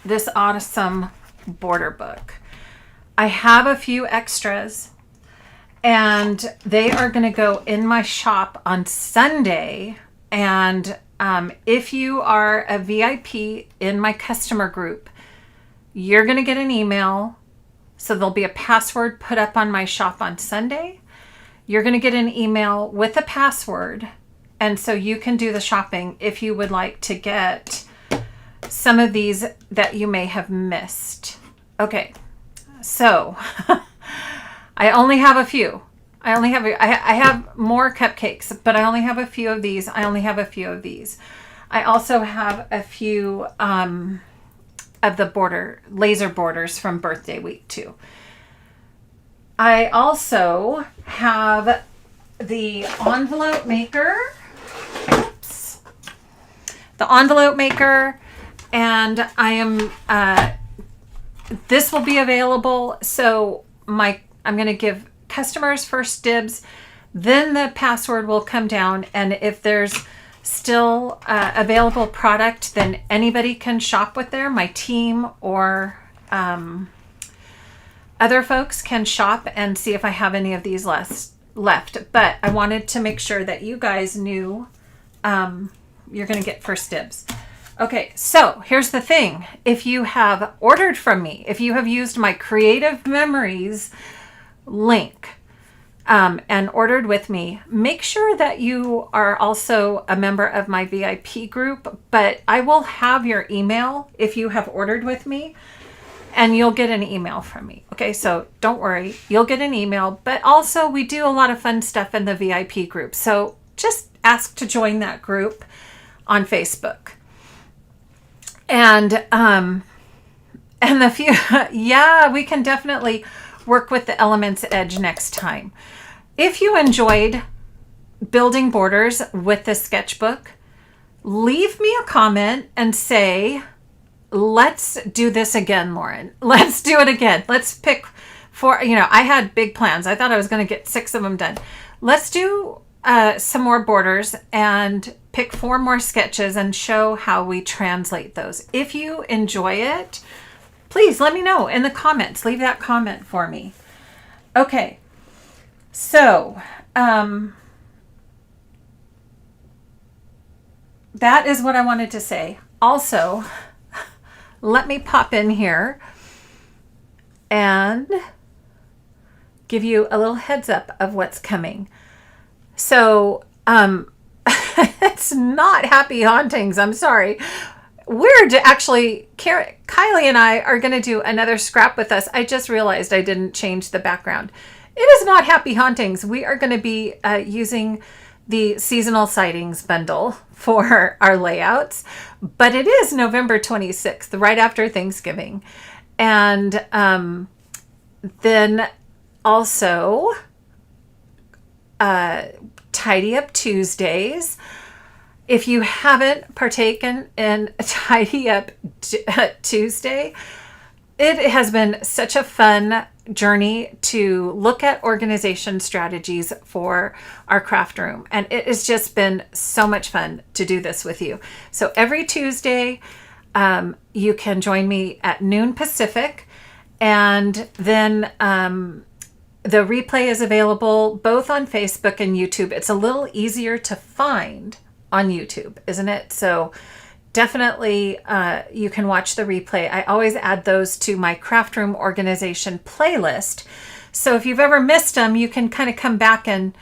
this awesome border book. I have a few extras, and they are going to go in my shop on Sunday. And if you are a VIP in my customer group, you're going to get an email. So there'll be a password put up on my shop on Sunday. You're going to get an email with a password. And so you can do the shopping if you would like to get some of these that you may have missed. Okay, so I only have a few. I have more cupcakes, but I only have a few of these. I also have a few of the laser borders from birthday week too. I also have the envelope maker. Oops. The envelope maker, and I am this will be available. So I'm going to give customers first dibs, then the password will come down, and if there's still available product, then anybody can shop with there. My team or other folks can shop and see if I have any of these left. But I wanted to make sure that you guys knew you're going to get first dibs. Okay, so here's the thing. If you have ordered from me, if you have used my Creative Memories link and ordered with me, make sure that you are also a member of my VIP group. But I will have your email if you have ordered with me, and you'll get an email from me. Okay, so don't worry, you'll get an email. But also we do a lot of fun stuff in the VIP group. So just ask to join that group on Facebook. And the few, yeah, we can definitely work with the Elements Edge next time. If you enjoyed building borders with the sketchbook, leave me a comment and say, let's do this again, Lauren. Let's do it again. Let's pick I had big plans. I thought I was going to get 6 of them done. Let's do some more borders and pick 4 more sketches and show how we translate those. If you enjoy it, please let me know in the comments. Leave that comment for me. Okay, so that is what I wanted to say. Also, let me pop in here and give you a little heads up of what's coming. So, it's not Happy Hauntings. I'm sorry. Kylie and I are going to do another scrap with us. I just realized I didn't change the background. It is not Happy Hauntings. We are going to be using the seasonal sightings bundle for our layouts, but it is November 26th, right after Thanksgiving. And then also Tidy Up Tuesdays. If you haven't partaken in Tidy Up Tuesday, it has been such a fun journey to look at organization strategies for our craft room. And it has just been so much fun to do this with you. So every Tuesday, you can join me at noon Pacific. And then the replay is available both on Facebook and YouTube. It's a little easier to find on YouTube, isn't it? So definitely you can watch the replay. I always add those to my craft room organization playlist. So if you've ever missed them, you can kind of come back and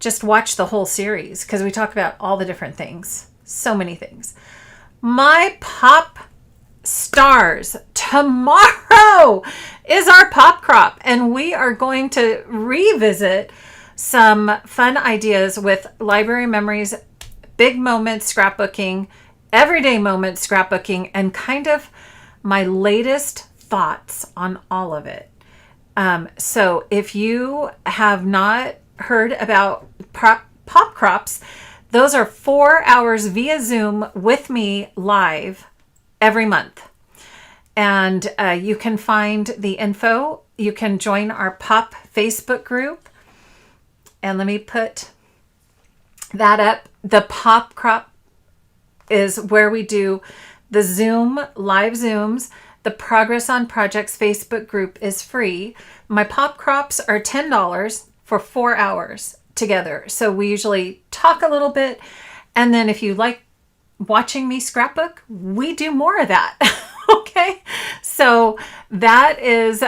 just watch the whole series because we talk about all the different things. So many things. My pop stars. Tomorrow is our pop crop, and we are going to revisit some fun ideas with library memories, big moments scrapbooking, everyday moments scrapbooking, and kind of my latest thoughts on all of it. So if you have not heard about pop crops, those are 4 hours via Zoom with me live every month. And you can find the info. You can join our pop Facebook group. And let me put that up. The pop crop is where we do the Zoom, live Zooms. The Progress on Projects Facebook group is free. My pop crops are $10 for 4 hours together. So we usually talk a little bit. And then if you like watching me scrapbook, we do more of that. Okay. So that is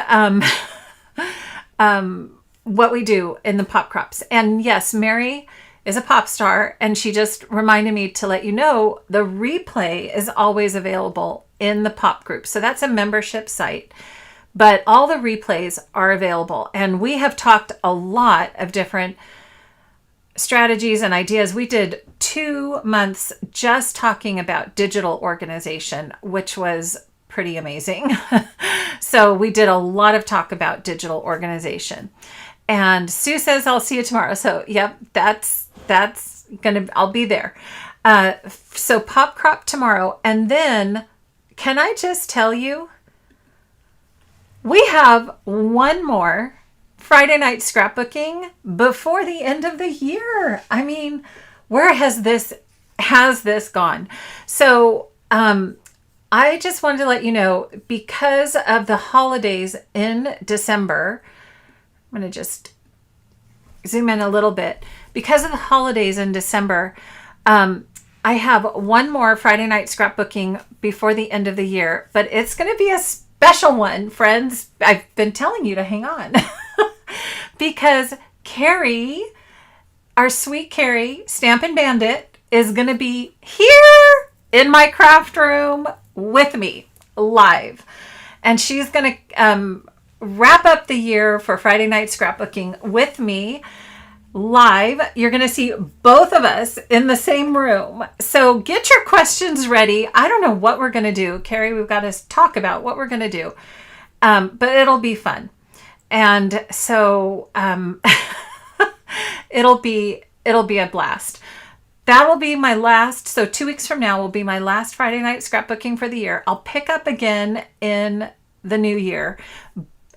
what we do in the pop crops. And yes, Mary is a pop star, and she just reminded me to let you know the replay is always available in the pop group. So that's a membership site, but all the replays are available. And we have talked a lot of different strategies and ideas. We did 2 months just talking about digital organization, which was pretty amazing. So we did a lot of talk about digital organization. And Sue says, I'll see you tomorrow. So yep, that's I'll be there. So pop crop tomorrow. And then can I just tell you, we have one more Friday night scrapbooking before the end of the year. I mean, where has this gone? So, I just wanted to let you know, because of the holidays in December, I'm going to just zoom in a little bit. Because of the holidays in December, I have one more Friday night scrapbooking before the end of the year, but it's going to be a special one, friends. I've been telling you to hang on because Carrie, our sweet Carrie, Stampin' Bandit, is going to be here in my craft room with me live. And she's going to wrap up the year for Friday night scrapbooking with me live. You're going to see both of us in the same room. So get your questions ready. I don't know what we're going to do. Carrie, we've got to talk about what we're going to do. But it'll be fun. And so it'll be a blast. That will be my last. So 2 weeks from now will be my last Friday night scrapbooking for the year. I'll pick up again in the new year.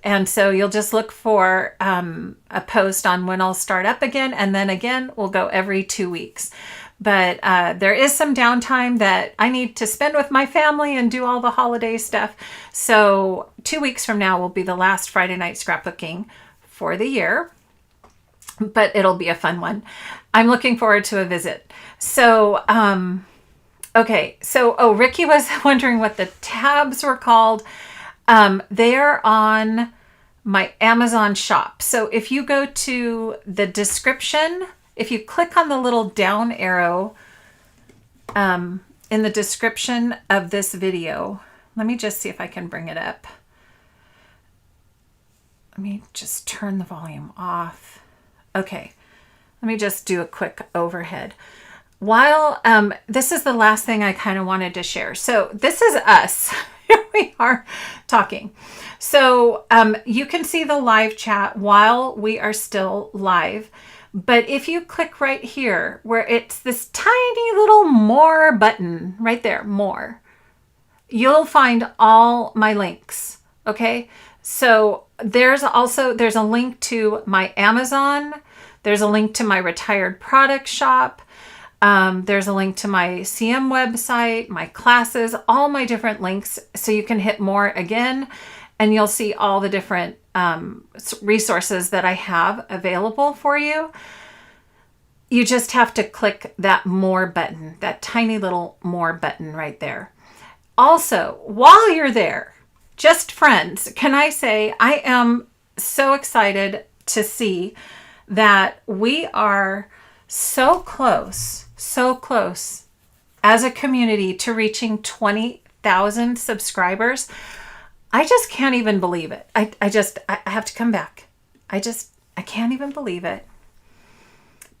And so you'll just look for a post on when I'll start up again. And then again, we'll go every 2 weeks. But there is some downtime that I need to spend with my family and do all the holiday stuff. So 2 weeks from now will be the last Friday night scrapbooking for the year. But it'll be a fun one. I'm looking forward to a visit. So, okay. So, Ricky was wondering what the tabs were called. They are on my Amazon shop. So if you go to the description, if you click on the little down arrow in the description of this video, let me just see if I can bring it up. Let me just turn the volume off. Okay, let me just do a quick overhead. While this is the last thing I kind of wanted to share. So this is us. Here we are talking. So you can see the live chat while we are still live. But if you click right here where it's this tiny little more button right there, more, you'll find all my links. Okay. So there's a link to my Amazon. There's a link to my retired product shop. There's a link to my CM website, my classes, all my different links. So you can hit more again, and you'll see all the different resources that I have available for you. You just have to click that more button, that tiny little more button right there. Also, while you're there, just friends, can I say I am so excited to see that we are so close as a community to reaching 20,000 subscribers. I just can't even believe it. I have to come back. I can't even believe it.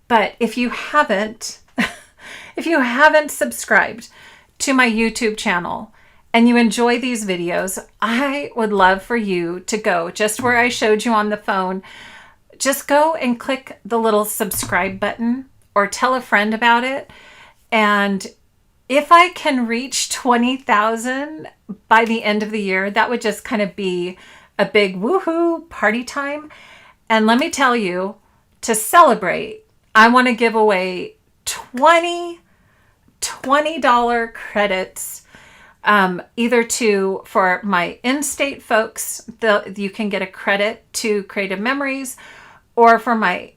But if you haven't subscribed to my YouTube channel and you enjoy these videos, I would love for you to go just where I showed you on the phone. Just go and click the little subscribe button or tell a friend about it. And if I can reach 20,000 by the end of the year, that would just kind of be a big woohoo party time. And let me tell you, to celebrate, I want to give away $20 credits, either for my in-state folks, you can get a credit to Creative Memories, or for my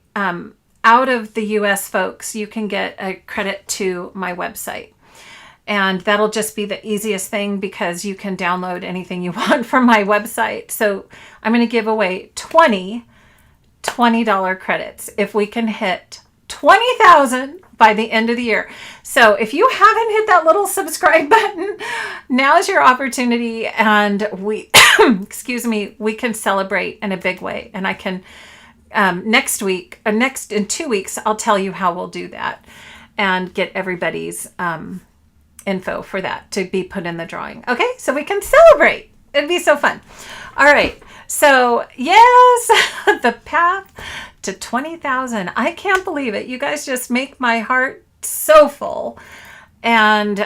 out of the US folks, you can get a credit to my website. And that'll just be the easiest thing because you can download anything you want from my website. So I'm going to give away $20 credits if we can hit 20,000 by the end of the year. So if you haven't hit that little subscribe button, now's your opportunity, and we we can celebrate in a big way. And I can in 2 weeks, I'll tell you how we'll do that and get everybody's info for that to be put in the drawing. Okay, so we can celebrate. It'd be so fun. All right, so yes, the path to 20,000. I can't believe it. You guys just make my heart so full. And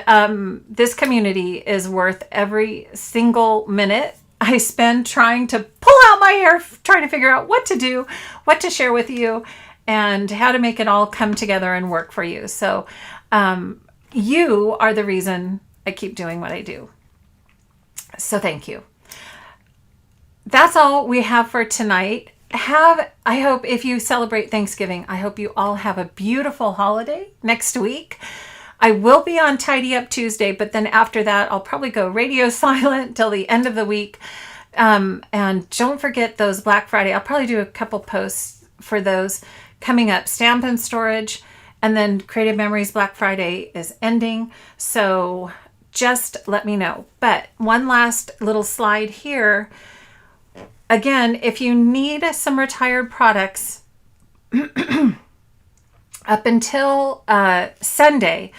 this community is worth every single minute I spend trying to pull out my hair, trying to figure out what to do, what to share with you, and how to make it all come together and work for you. So you are the reason I keep doing what I do. So thank you. That's all we have for tonight. I hope if you celebrate Thanksgiving, I hope you all have a beautiful holiday next week. I will be on Tidy Up Tuesday, but then after that, I'll probably go radio silent till the end of the week. And don't forget those Black Friday. I'll probably do a couple posts for those coming up. Stamp and storage, and then Creative Memories Black Friday is ending. So just let me know. But one last little slide here. Again, if you need some retired products, up until Sunday,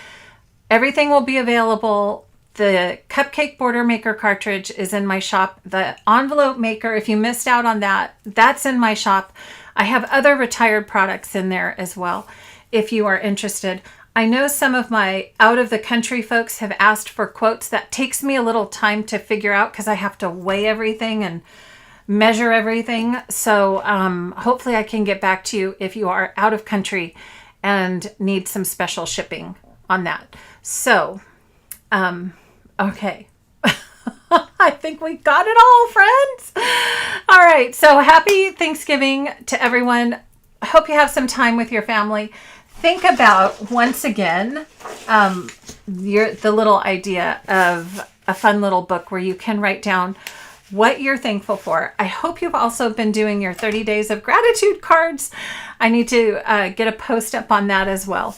everything will be available. The cupcake border maker cartridge is in my shop. The envelope maker, if you missed out on that, that's in my shop. I have other retired products in there as well, if you are interested. I know some of my out of the country folks have asked for quotes. That takes me a little time to figure out because I have to weigh everything and measure everything. So hopefully I can get back to you if you are out of country and need some special shipping on that. So, okay. I think we got it all, friends. All right. So happy Thanksgiving to everyone. I hope you have some time with your family. Think about, once again, the little idea of a fun little book where you can write down what you're thankful for. I hope you've also been doing your 30 days of gratitude cards. I need to get a post up on that as well.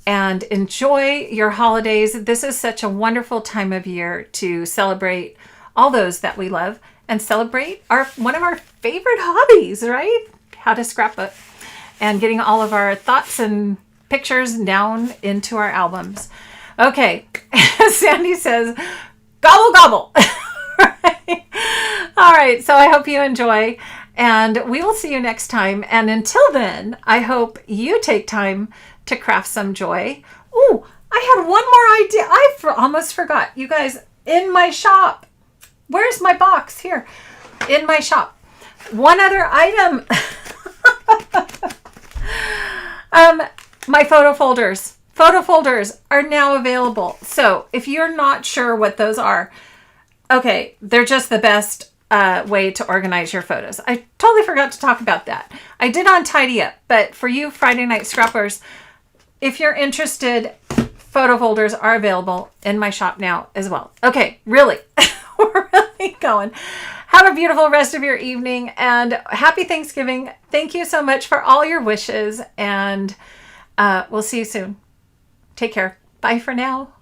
And enjoy your holidays. This is such a wonderful time of year to celebrate all those that we love and celebrate one of our favorite hobbies, right? How to scrapbook and getting all of our thoughts and pictures down into our albums. Okay, Sandy says, gobble, gobble. All right, so I hope you enjoy. And we will see you next time. And until then, I hope you take time to craft some joy. Ooh, I had one more idea. I almost forgot. You guys, in my shop, where's my box? Here, in my shop. One other item. My photo folders. Photo folders are now available. So if you're not sure what those are, okay, they're just the best way to organize your photos. I totally forgot to talk about that. I did on Tidy Up, but for you Friday Night Scrappers, if you're interested, photo folders are available in my shop now as well. Okay, really, we're really going. Have a beautiful rest of your evening and happy Thanksgiving. Thank you so much for all your wishes, and we'll see you soon. Take care. Bye for now.